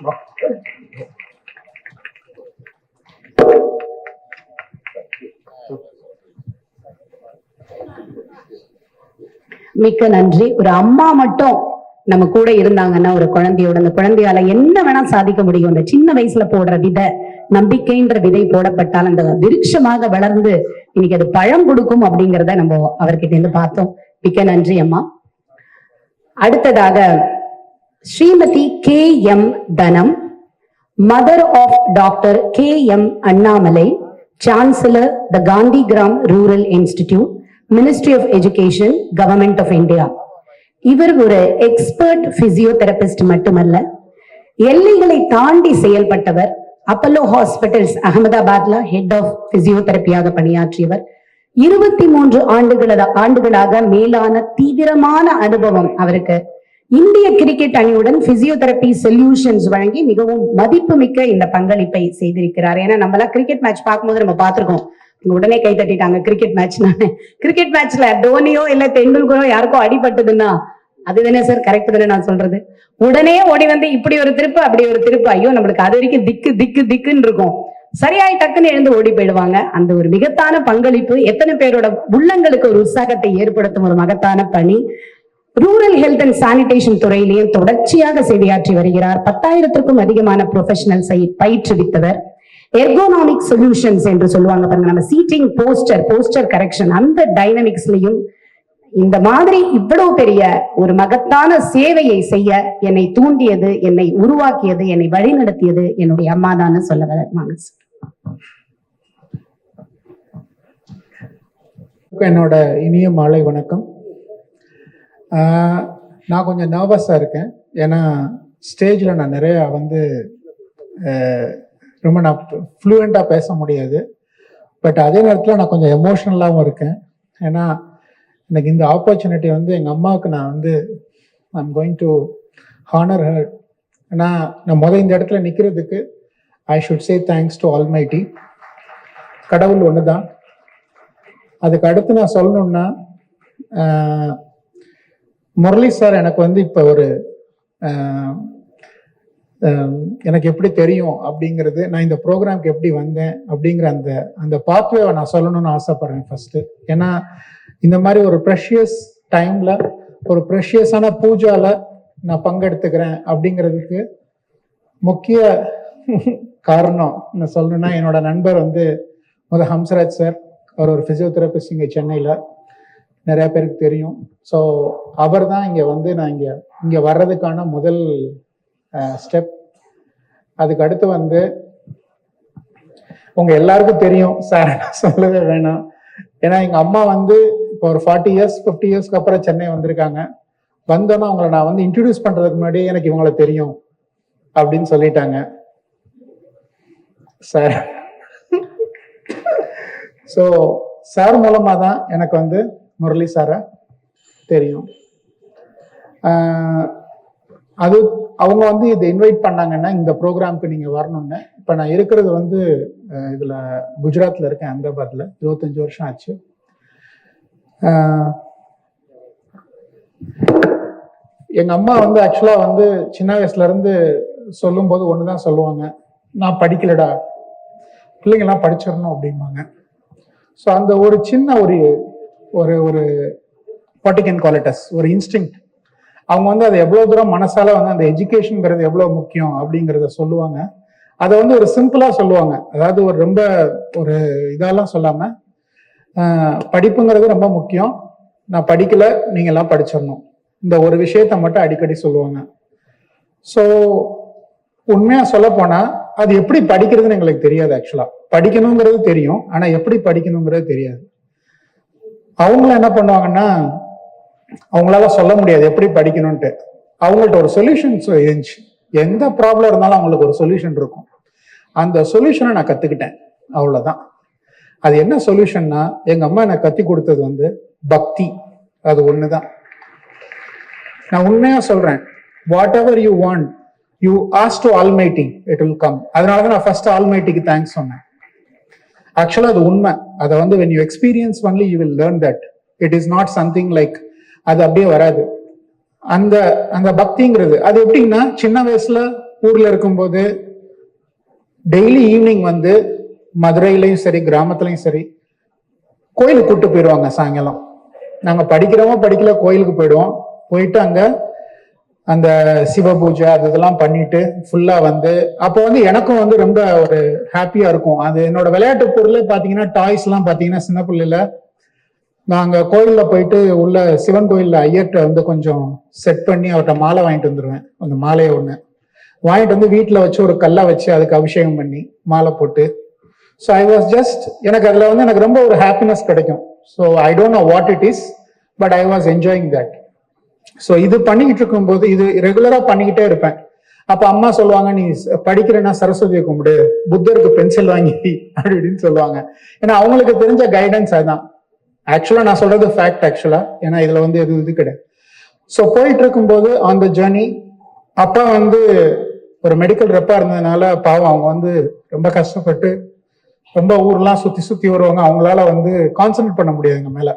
மிக்க நன்றி. ஒரு அம்மா மட்டும் நம்ம கூட இருந்தாங்கன்னா ஒரு குழந்தையோட, அந்த குழந்தையால என்ன வேணா சாதிக்க முடியும். அந்த சின்ன வயசுல போடுற விதை, நம்பிக்கைன்ற விதை போடப்பட்டால் அந்த விருட்சமாக வளர்ந்து இன்னைக்கு அது பழம் கொடுக்கும் அப்படிங்கிறத நம்ம அவர்கிட்ட இருந்து பார்த்தோம். மிக்க நன்றி அம்மா. அடுத்ததாக Shrimati K.M. Dhanam, mother of doctor K.M. Annamalai, chancellor the Gandhigram rural institute, ministry of education, government of India. இவர் ஒரு எக்ஸ்பர்ட் பிசியோதெரபிஸ்ட் மட்டுமல்ல, எல்லைகளை தாண்டி செயல்பட்டவர். அப்பல்லோ ஹாஸ்பிட்டல்ஸ் அகமதாபாத்ல ஹெட் ஆஃப் பிசியோதெரபியாக பணியாற்றியவர். 23 ஆண்டுகளாக மேலான தீவிரமான அனுபவம் அவருக்கு. இந்திய கிரிக்கெட் அணியுடன் பிசியோதெரபி சொல்யூஷன்ஸ் வழங்கி மிகவும் மதிப்புமிக்க இந்த பங்களிப்பை செய்திருக்கிறார். ஏன்னா நம்ம எல்லாம் கிரிக்கெட் மேட்ச் பார்க்கும்போது நம்ம பார்த்திருக்கோம், உடனே கை தட்டிட்டாங்க. கிரிக்கெட் மேட்ச்ல தோனியோ இல்ல தெண்டுல்கரோ யாருக்கோ அடிபட்டதுன்னா அதுதானே சார் கரெக்ட் தானே நான் சொல்றது, உடனே ஓடி வந்து இப்படி ஒரு திருப்பு அப்படி ஒரு திருப்பு, ஐயோ நம்மளுக்கு அது வரைக்கும் திக்குன்னு இருக்கும். சரியாய் டக்குன்னு எழுந்து ஓடி போயிடுவாங்க. அந்த ஒரு மிகத்தான பங்களிப்பு எத்தனை பேரோட உள்ளங்களுக்கு ஒரு உற்சாகத்தை ஏற்படுத்தும் ஒரு மகத்தான பணி. ரூரல் ஹெல்த் அண்ட் சானிடேஷன் துறையிலேயே தொடர்ச்சியாக சேவையாற்றி வருகிறார். 10,000க்கும் அதிகமான ப்ரொஃபஷனல்ஸை பயிற்றுவித்தவர். எர்கோனாமிக் சொல்யூஷன்ஸ் என்று சொல்லுவாங்க பாருங்க, நம்ம சீட்டிங் போஸ்டர் கரெக்ஷன், அந்த டைனமிக்ஸ்லயும் இந்த மாதிரி இவ்வளவு பெரிய ஒரு மகத்தான சேவையை செய்ய என்னை தூண்டியது, என்னை உருவாக்கியது, என்னை வழிநடத்தியது என்னுடைய அம்மா தான் சொல்ல வர்றாங்க. என்னோட இனிய மாலை வணக்கம். நான் கொஞ்சம் நர்வஸாக இருக்கேன். ஏன்னா ஸ்டேஜில் நான் நிறையா ரொம்ப நான் ஃப்ளூயண்ட்டாக பேச முடியாது. பட் அதே நேரத்தில் நான் கொஞ்சம் எமோஷ்னலாகவும் இருக்கேன். ஏன்னா எனக்கு இந்த ஆப்பர்ச்சுனிட்டி எங்கள் அம்மாவுக்கு நான் I'm going to honour her. ஏன்னா நான் இந்த இடத்துல நிற்கிறதுக்கு I should say thanks to almighty. கடவுள் ஒன்று தான். அதுக்கு அடுத்து நான் சொல்லணுன்னா, முரளி சார் எனக்கு இப்போ ஒரு எனக்கு எப்படி தெரியும் அப்படிங்கிறது, நான் இந்த ப்ரோக்ராம்க்கு எப்படி வந்தேன் அப்படிங்கிற அந்த பாத்வேவை நான் சொல்லணும்னு ஆசைப்படுறேன் ஃபர்ஸ்ட். ஏன்னா இந்த மாதிரி ஒரு ப்ரெஷியஸ் டைம்ல, ஒரு ப்ரெஷியஸான பூஜால நான் பங்கெடுத்துக்கிறேன் அப்படிங்கிறதுக்கு முக்கிய காரணம் நான் சொல்லணும்னா, என்னோட நண்பர் ஹம்சராஜ் சார். அவர் ஒரு பிசியோதெரபிஸ்ட் இங்கே சென்னையில், நிறைய பேருக்கு தெரியும். ஸோ அவர் தான் இங்கே நான் இங்கே வர்றதுக்கான முதல் ஸ்டெப். அதுக்கு அடுத்து உங்க எல்லாருக்கும் தெரியும் சார், சொல்லவே வேணாம். ஏன்னா எங்க அம்மா இப்போ ஒரு 40 இயர்ஸ் 50 இயர்ஸ்க்கு அப்புறம் சென்னை வந்திருக்காங்க. வந்தோன்னா அவங்கள நான் இன்ட்ரடியூஸ் பண்றதுக்கு முன்னாடி எனக்கு இவங்களை தெரியும் அப்படின்னு சொல்லிட்டாங்க சார். ஸோ சார் மூலமா தான் எனக்கு முரளி சாரை தெரியும். அது அவங்க இதை இன்வைட் பண்ணாங்கன்னா இந்த ப்ரோக்ராம்க்கு நீங்க வரணும்னு. இப்போ நான் இருக்கிறது இதுல குஜராத்ல இருக்கேன், அஹமதாபாத்ல. 25 வருஷம் ஆச்சு. எங்க அம்மா ஆக்சுவலா சின்ன வயசுல இருந்து சொல்லும் போது ஒண்ணுதான் சொல்லுவாங்க, நான் படிக்கலடா, பிள்ளைங்கெல்லாம் படிச்சிடணும் அப்படிம்பாங்க. ஸோ அந்த ஒரு சின்ன ஒரு ஒரு பாட்டிகன் குவாலிட்டஸ், ஒரு இன்ஸ்டிங், அவங்க அதை எவ்வளவு தூரம் மனசால அந்த எஜுகேஷன்ங்கிறது எவ்வளவு முக்கியம் அப்படிங்கிறத சொல்லுவாங்க. அதை ஒரு சிம்பிளா சொல்லுவாங்க. அதாவது ஒரு ரொம்ப ஒரு இதெல்லாம் சொல்லாம, படிப்புங்கிறது ரொம்ப முக்கியம், நான் படிக்கல, நீங்க எல்லாம் படிச்சிடணும், இந்த ஒரு விஷயத்த மட்டும் அடிக்கடி சொல்லுவாங்க. ஸோ உண்மையா சொல்ல போனா அது எப்படி படிக்கிறதுன்னு எங்களுக்கு தெரியாது. ஆக்சுவலா படிக்கணுங்கிறது தெரியும், ஆனா எப்படி படிக்கணுங்கிறது தெரியாது. அவங்கள என்ன பண்ணுவாங்கன்னா, அவங்களால சொல்ல முடியாது எப்படி படிக்கணும்ட்டு. அவங்கள்ட்ட ஒரு சொல்யூஷன்ஸ் இருந்துச்சு. எந்த ப்ராப்ளம் இருந்தாலும் அவங்களுக்கு ஒரு சொல்யூஷன் இருக்கும். அந்த சொல்யூஷனை நான் கத்துக்கிட்டேன். அவ்வளவுதான். அது என்ன சொல்யூஷன்னா, எங்க அம்மா எனக்கு கத்தி கொடுத்தது வந்து பக்தி. அது ஒண்ணுதான். நான் உண்மையா சொல்றேன், what ever you want, you ask to almighty, it will come. அதனாலதான் நான் ஃபர்ஸ்ட் ஆல்மைட்டிக்கு தேங்க்ஸ் சொன்னேன். ஆக்சுவலா அது உண்மை. அதை வந்து when you experience only you will learn that. It is not something like அது அப்படியே வராது. அந்த அந்த பக்திங்கிறது அது எப்படின்னா, சின்ன வயசுல ஊர்ல இருக்கும்போது டெய்லி ஈவினிங் வந்து மதுரையிலையும் சரி கிராமத்துலையும் சரி கோயிலுக்கு கூட்டு போயிடுவாங்க. சாயங்காலம் நாங்க படிக்கிறோமோ படிக்கல கோயிலுக்கு போயிடுவோம். போயிட்டு அங்க அந்த சிவ பூஜை அது இதெல்லாம் பண்ணிட்டு ஃபுல்லா வந்து அப்போ வந்து எனக்கும் வந்து ரொம்ப ஒரு ஹாப்பியா இருக்கும். அது என்னோட விளையாட்டு பொருளே பாத்தீங்கன்னா, டாய்ஸ் எல்லாம் பாத்தீங்கன்னா, சின்ன பிள்ளைல நாங்க கோயில்ல போயிட்டு உள்ள சிவன் கோயில்ல ஐயர்கிட்ட வந்து கொஞ்சம் செட் பண்ணி அவர்கிட்ட மாலை வாங்கிட்டு வந்துருவேன். அந்த மாலையை ஒண்ணு வாங்கிட்டு வந்து வீட்டுல வச்சு ஒரு கல்லை வச்சு அதுக்கு அபிஷேகம் பண்ணி மாலை போட்டு. ஸோ ஐ வாஸ் ஜஸ்ட், எனக்கு அதுல வந்து எனக்கு ரொம்ப ஒரு ஹாப்பினஸ் கிடைக்கும். So I don't know what it is, but I was enjoying that. So இது பண்ணிக்கிட்டு இருக்கும்போது இது ரெகுலரா பண்ணிக்கிட்டே இருப்பேன். அப்ப அம்மா சொல்லுவாங்க, நீ படிக்கிறேன்னா சரஸ்வதியை கும்பிடு, புத்தருக்கு பென்சில் வாங்கி அப்படின்னு சொல்லுவாங்க. ஏன்னா அவங்களுக்கு தெரிஞ்ச கைடன்ஸ் அதுதான். ஆக்சுவலா நான் சொல்றது ஃபேக்ட் ஆக்சுவலா, ஏன்னா இதுல வந்து எதுவும் இது கிடையாது. ஸோ போயிட்டு இருக்கும்போது ஆன் த ஜேர்னி, அப்பா வந்து ஒரு மெடிக்கல் ரெப்பா இருந்ததுனால பாவம் அவங்க வந்து ரொம்ப கஷ்டப்பட்டு ரொம்ப ஊர்லாம் சுத்தி சுத்தி வருவாங்க. அவங்களால வந்து கான்சென்ட்ரேட் பண்ண முடியாது எங்க மேல.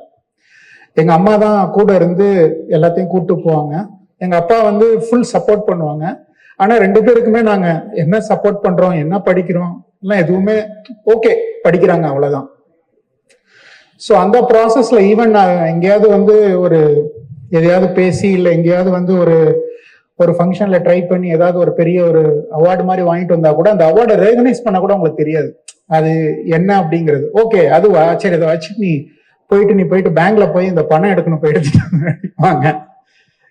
எங்க அம்மா தான் கூட இருந்து எல்லாத்தையும் கூப்பிட்டு போவாங்க. எங்க அப்பா வந்து ஃபுல் சப்போர்ட் பண்ணுவாங்க. ஆனா ரெண்டு பேருக்குமே நாங்க என்ன சப்போர்ட் பண்றோம், என்ன படிக்கிறோம் எல்லாம் எதுவுமே ஓகே, படிக்கிறாங்க அவ்வளவுதான். ஸோ அந்த ப்ராசஸ்ல ஈவன் நான் எங்கேயாவது வந்து ஒரு எதையாவது பேசி இல்லை எங்கேயாவது வந்து ஒரு ஃபங்க்ஷன்ல ட்ரை பண்ணி ஏதாவது ஒரு பெரிய ஒரு அவார்டு மாதிரி வாங்கிட்டு வந்தா கூட அந்த அவார்டை ரெகனைஸ் பண்ண கூட உங்களுக்கு தெரியாது அது என்ன அப்படிங்கிறது. ஓகே அதுவா, சரி அதை வச்சு நீ போயிட்டு பேங்க்ல போய் இந்த பணம் எடுக்கணும், போய் எடுத்துட்டு வாங்க.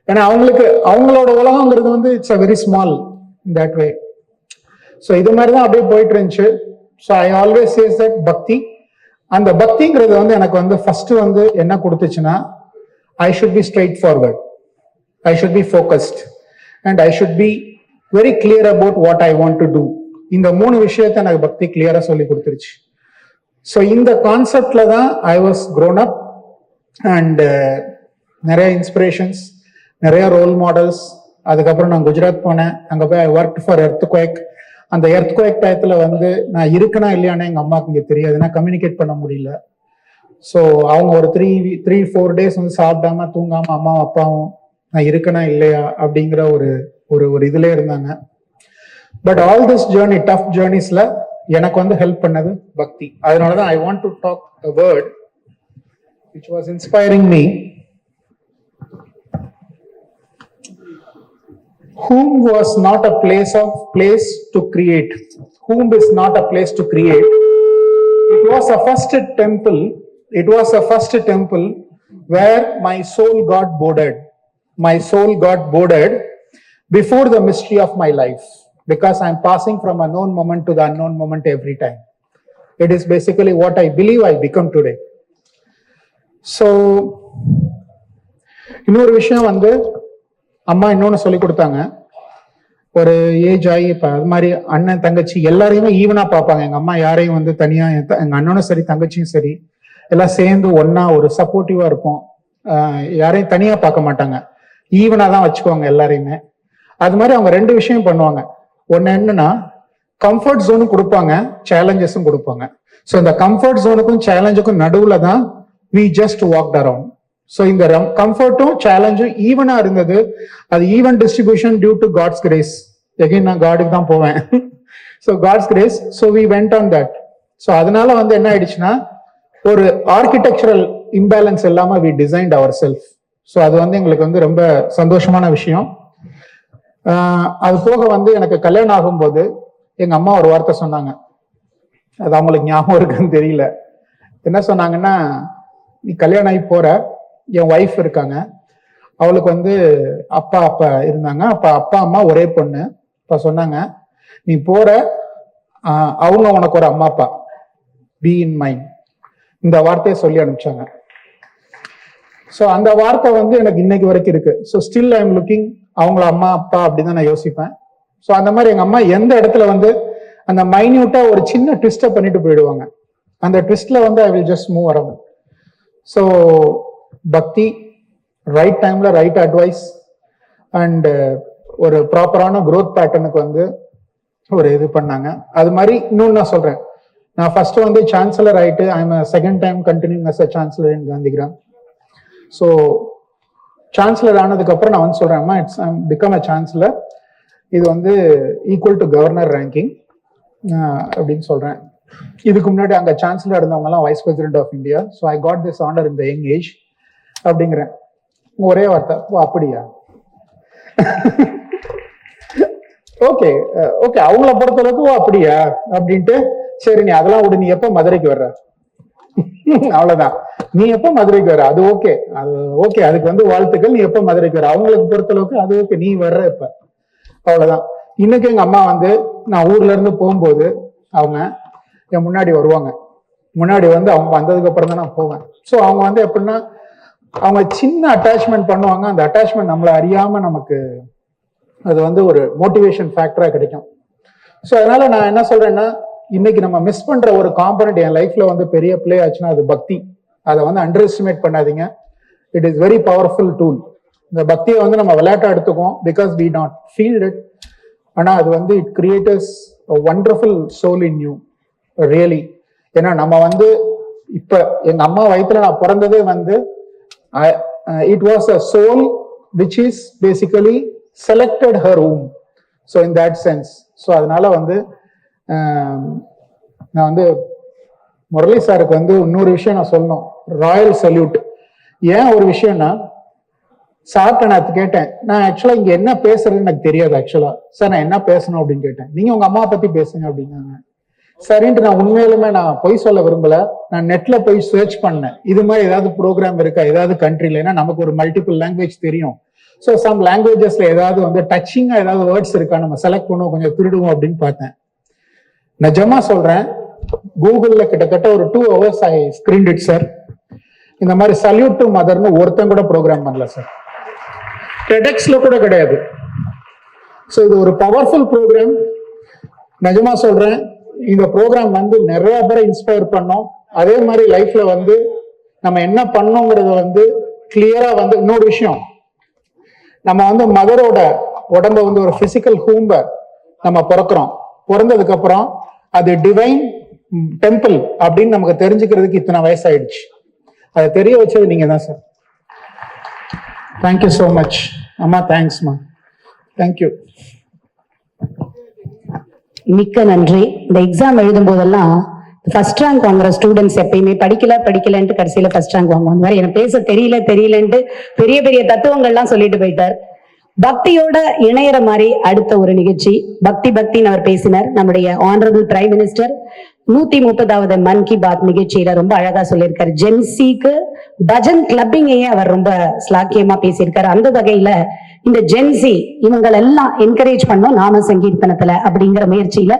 ஏன்னா அவங்களுக்கு அவங்களோட உலகங்கிறது வந்து it's a very small in that way. So இது மாதிரி தான் அப்படியே போயிட்டு இருந்துச்சு. So I always says that bhakti. அந்த பக்திங்கிறது வந்து எனக்கு வந்து ஃபர்ஸ்ட் வந்து என்ன கொடுத்துச்சுன்னா, I should be straightforward, I should be focused and I should be very clear about what I want to do. இந்த மூணு விஷயத்த எனக்கு பக்தி கிளியரா சொல்லி கொடுத்துருச்சு. ஸோ இந்த கான்செப்ட்ல தான் I was grown up and நிறைய இன்ஸ்பிரேஷன்ஸ், நிறைய ரோல் மாடல்ஸ். அதுக்கப்புறம் நான் குஜராத் போனேன். அங்கே போய் ஐ ஒர்க் ஃபார் எர்த்குவேக். அந்த எர்த்குவேக் டயத்துல வந்து நான் இருக்கனா இல்லையானே எங்க அம்மாவுக்கு இங்கே தெரியாது, நான் கம்யூனிகேட் பண்ண முடியல. ஸோ அவங்க ஒரு 3-4 டேஸ் வந்து சாப்பிடாம தூங்காம அம்மாவும் அப்பாவும் நான் இருக்கனா இல்லையா அப்படிங்கிற ஒரு இதுல இருந்தாங்க. But all this journey, tough ஜேர்னிஸ்ல எனக்கு வந்து ஹெல்ப் பண்ணது பக்தி. அதனாலதான் I want to talk a word which was inspiring me. Whom was not a place to create. Whom is not a place to create. It was a first temple. It was a first temple where my soul got boarded. My soul got boarded before the mystery of my life, because I'm passing from a known moment to the unknown moment every time. It is basically what I believe I become today. So இன்னொரு விஷயம் வந்து அம்மா இன்னொன்னு சொல்லி கொடுத்தாங்க. ஒரு ஏஜ் ஆகி இப்ப அது மாதிரி அண்ணன் தங்கச்சி எல்லாரையுமே ஈவனா பார்ப்பாங்க. எங்க அம்மா யாரையும் வந்து தனியா, எங்க அண்ணனும் சரி தங்கச்சியும் சரி எல்லாம் சேர்ந்து ஒன்னா ஒரு சப்போர்ட்டிவா இருப்போம். யாரையும் தனியா பார்க்க மாட்டாங்க, ஈவனா தான் வச்சுக்குவாங்க எல்லாரையுமே. அது மாதிரி அவங்க ரெண்டு விஷயம் பண்ணுவாங்க. ஒன்னு என்னன்னா, கம்ஃபர்ட் ஜோனும் கொடுப்பாங்க, சேலஞ்சஸும் கொடுப்பாங்க. ஸோ இந்த கம்ஃபர்ட் ஜோனுக்கும் சேலஞ்சுக்கும் நடுவுல தான் we just walked around. So இந்த கம்ஃபர்ட்டும் சேலஞ்சும் ஈவனா இருந்தது. அது even distribution due to God's grace. Again நான் காடுக்கு தான் போவேன். So God's grace. So we went on that. So அதனால வந்து என்ன ஆயிடுச்சுன்னா, ஒரு ஆர்கிடெக்சரல் இம்பேலன்ஸ் இல்லாம we designed our self. So அது வந்து எங்களுக்கு வந்து ரொம்ப சந்தோஷமான விஷயம். அது போக வந்து எனக்கு கல்யாணம் ஆகும்போது எங்க அம்மா ஒரு வார்த்தை சொன்னாங்க. அது அவங்களுக்கு ஞாபகம் இருக்குன்னு தெரியல. என்ன சொன்னாங்கன்னா, நீ கல்யாணம் ஆகி போற, என் ஒய்ஃப் இருக்காங்க, அவளுக்கு வந்து அப்பா இருந்தாங்க. அப்பா அம்மா ஒரே பொண்ணு. இப்ப சொன்னாங்க, நீ போற, அவங்க உனக்கு ஒரு அம்மா அப்பா, பி இன் மைண்ட். இந்த வார்த்தையை சொல்லி அனுப்பிச்சாங்க. ஸோ அந்த வார்த்தை வந்து எனக்கு இன்னைக்கு வரைக்கும் இருக்கு. So still I am looking அவங்கள அம்மா அப்பா அப்படின்னு நான் யோசிப்பேன். ஸோ அந்த மாதிரி எங்க அம்மா எந்த இடத்துல வந்து அந்த மைன்யூட்டா ஒரு சின்ன ட்விஸ்ட பண்ணிட்டு போயிடுவாங்க. அந்த ட்விஸ்ட்ல வந்து I will just move around. So பக்தி, ரைட் டைம்ல ரைட் அட்வைஸ் அண்ட் ஒரு ப்ராப்பரான growth பேட்டர்னுக்கு வந்து ஒரு இது பண்ணாங்க. அது மாதிரி இன்னொன்னு நான் சொல்றேன், நான் ஃபர்ஸ்ட் வந்து சான்சலர் ஆயிட்டு I am second time continuing as a chancellor in Gandhigram. So chancellor ஆனதுக்கு அப்புறம் நான் வந்து சொல்றேன், இட்ஸ் பிகம் அ சான்சலர், இது வந்து ஈக்குவல் டு கவர்னர் ரேங்கிங் அப்படின்னு சொல்றேன். இதுக்கு முன்னாடி அங்க சான்சலர் இருந்தவங்க எல்லாம் vice president of India. So I got this honour in the young age அப்படிங்கிறேன். ஒரே வார்த்தை, ஓ அப்படியா, ஓகே ஓகே, அவங்கள பொறுத்த அளவுக்கு ஓ அப்படியா அப்படின்ட்டு, சரி நீ அதெல்லாம் விடு, நீ எப்ப மதுரைக்கு வர்ற, அவ்வளவுதான், நீ எப்ப மதுரைக்கு வர, அது ஓகே, அது ஓகே, அதுக்கு வந்து வாழ்த்துக்கள், நீ எப்ப மதுரைக்கு வர, அவங்களுக்கு பொறுத்த அளவுக்கு அது ஓகே, நீ வர்ற இப்ப, அவ்வளவுதான். இன்னைக்கு எங்க அம்மா வந்து நான் ஊர்ல இருந்து போகும்போது அவங்க என் முன்னாடி வருவாங்க. முன்னாடி வந்து அவங்க வந்ததுக்கு அப்புறம் தான் நான் போவேன். ஸோ அவங்க வந்து எப்படின்னா அவங்க சின்ன அட்டாச்மெண்ட் பண்ணுவாங்க. அந்த அட்டாச்மெண்ட் நம்மளை அறியாம நமக்கு அது வந்து ஒரு மோட்டிவேஷன் ஃபேக்டரா கிடைக்கும். ஸோ அதனால நான் என்ன சொல்றேன்னா, இன்னைக்கு நம்ம மிஸ் பண்ற ஒரு காம்பனண்ட் என் லைஃப்ல வந்து பெரிய பிளே ஆச்சுன்னா அது பக்தி. அதை வந்து அண்டர் எஸ்டிமேட் பண்ணாதீங்க. It is very powerful tool. இந்த பக்தியை வந்து நம்ம விளையாட்டா எடுத்துக்கோம், because we not feel it. ஆனா அது வந்து it creators wonderful soul in you really. ஏன்னா நம்ம வந்து இப்ப எங்க அம்மா வயித்துல நான் பிறந்ததே வந்து it was a soul which is basically selected her womb. So in that sense. So அதனால வந்து நான் வந்து முரளி சாருக்கு வந்து இன்னொரு விஷயம் நான் சொல்லணும், ராயல் சல்யூட். ஏன் ஒரு விஷயம்னா, சார்ட்ட நான் கேட்டேன், நான் ஆக்சுவலா இங்க என்ன பேசுறதுன்னு எனக்கு தெரியாது. ஆக்சுவலா சார் நான் என்ன பேசணும் அப்படின்னு கேட்டேன். நீங்க உங்க அம்மா பத்தி பேசுங்க அப்படின்னாங்க. சரின்ட்டு நான் உண்மையிலுமே நான் பொய் சொல்ல விரும்பல, நான் நெட்ல போய் சர்ச் பண்ணேன், இது மாதிரி ஏதாவது ப்ரோக்ராம் இருக்கா ஏதாவது கண்ட்ரில. ஏன்னா நமக்கு ஒரு மல்டிபிள் லாங்குவேஜ் தெரியும். ஸோ சம் லாங்குவேஜஸ்ல ஏதாவது வந்து டச்சிங்கா ஏதாவது வேர்ட்ஸ் இருக்கா, நம்ம செலக்ட் பண்ணுவோம், கொஞ்சம் திருடுவோம் அப்படின்னு பார்த்தேன். நிஜமா சொல்றேன், கூகுள்ல கிட்டத்தட்ட ஒரு 2 hours ஐ ஸ்கிரீன்ட் இட் சார். இந்த மாதிரி சல்யூட் டு மதர்னு ஒருத்தன் கூட ப்ரோக்ராம் பண்ணல சார், டெடெக்ஸ்ல கூட கிடையாது. ஸோ இது ஒரு பவர்ஃபுல் ப்ரோக்ராம். நிஜமா சொல்றேன், இந்த ப்ரோக்ராம் வந்து நிறைய பேரை இன்ஸ்பயர் பண்ணோம். அதே மாதிரி லைஃப்ல வந்து நம்ம என்ன பண்ணோங்கிறத வந்து கிளியரா வந்து இன்னொரு விஷயம், நம்ம வந்து மதரோட உடம்ப வந்து ஒரு பிசிக்கல் ஹூம்ப நம்ம பிறக்கிறோம். பிறந்ததுக்கு அப்புறம் அது டிவைன் டெம்பிள் அப்படின்னு நமக்கு தெரிஞ்சுக்கிறதுக்கு இத்தனை வயசாயிடுச்சு. அதை தெரிய வச்சது நீங்க தான் சார். தேங்க்யூ ஸோ மச் அம்மா. தேங்க்ஸ்மா. தேங்க்யூ. மிக்க நன்றி. இந்த எக்ஸாம் எழுதும் போதெல்லாம் ஃபர்ஸ்ட் ரேங்க் வாங்குற ஸ்டூடெண்ட்ஸ் எப்பயுமே படிக்கலன்ட்டு கடைசியில ஃபர்ஸ்ட் ரேங்க் வாங்குவாங்க. அந்த மாதிரி எனக்கு பேச தெரியலன்ட்டு பெரிய பெரிய தத்துவங்கள்லாம் சொல்லிட்டு போயிட்டார். பக்தியோட இணையற மாதிரி அடுத்த ஒரு நிகழ்ச்சி பக்தின்னு அவர் பேசினார். நம்முடைய ஆனரபிள் பிரைம் மினிஸ்டர் 130வது மன் கி பாத் நிகழ்ச்சியில ரொம்ப அழகா சொல்லியிருக்காரு. ஜென்சிக்கு பஜன் கிளப்பிங்கையே அவர் ரொம்ப ஸ்லாக்கியமா பேசியிருக்காரு. அந்த வகையில இந்த ஜென்சி இவங்களை எல்லாம் என்கரேஜ் பண்ணோம் நாம சங்கீர்த்தனத்துல அப்படிங்கிற முயற்சியில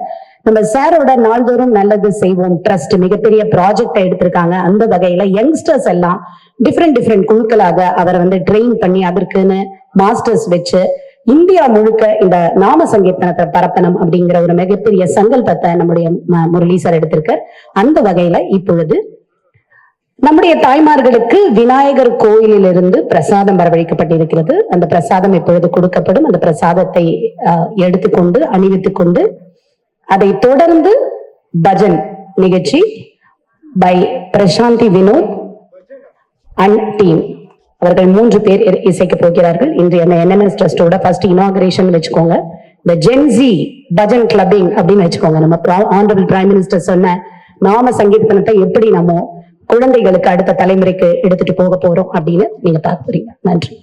நம்ம சாரோட நாள்தோறும் நல்லது செய்வோம் ட்ரஸ்ட் மிகப்பெரிய ப்ராஜெக்டை எடுத்திருக்காங்க. அந்த வகையில யங்ஸ்டர்ஸ் எல்லாம் டிஃப்ரெண்ட் குழுக்களாக அவரை வந்து ட்ரெயின் பண்ணி அதற்குன்னு மாஸ்டர்ஸ் வச்சு இந்தியா முழுக்க இந்த நாம சங்கீர்த்தனத்தை பரப்பணும் அப்படிங்கிற ஒரு மிகப்பெரிய சங்கல்பத்தை நம்முடைய முரளி சார் எடுத்திருக்கார். அந்த வகையில இப்பொழுது நம்முடைய தாய்மார்களுக்கு விநாயகர் கோயிலிலிருந்து பிரசாதம் வரவழைக்கப்பட்டிருக்கிறது. அந்த பிரசாதம் இப்பொழுது கொடுக்கப்படும். அந்த பிரசாதத்தை எடுத்துக்கொண்டு அணிவித்துக் கொண்டு அதை தொடர்ந்து பஜன் நிகழ்ச்சி by Prasanthi Vinod and team அவர்கள் 3 பேர் இசைக்க போகிறார்கள். இன்றைய NMS ட்ரஸ்டோட ஃபர்ஸ்ட் இனாகிரேஷன் வச்சுக்கோங்க. இந்த ஜென்சி பஜன் கிளப்பிங் அப்படின்னு வச்சுக்கோங்க. நம்ம ஆனரபிள் பிரைம் மினிஸ்டர் சொன்ன நாம சங்கீர்த்தனத்தை எப்படி நம்ம குழந்தைகளுக்கு அடுத்த தலைமுறைக்கு எடுத்துட்டு போக போறோம் அப்படின்னு நீங்க பார்க்க போறீங்க. நன்றி.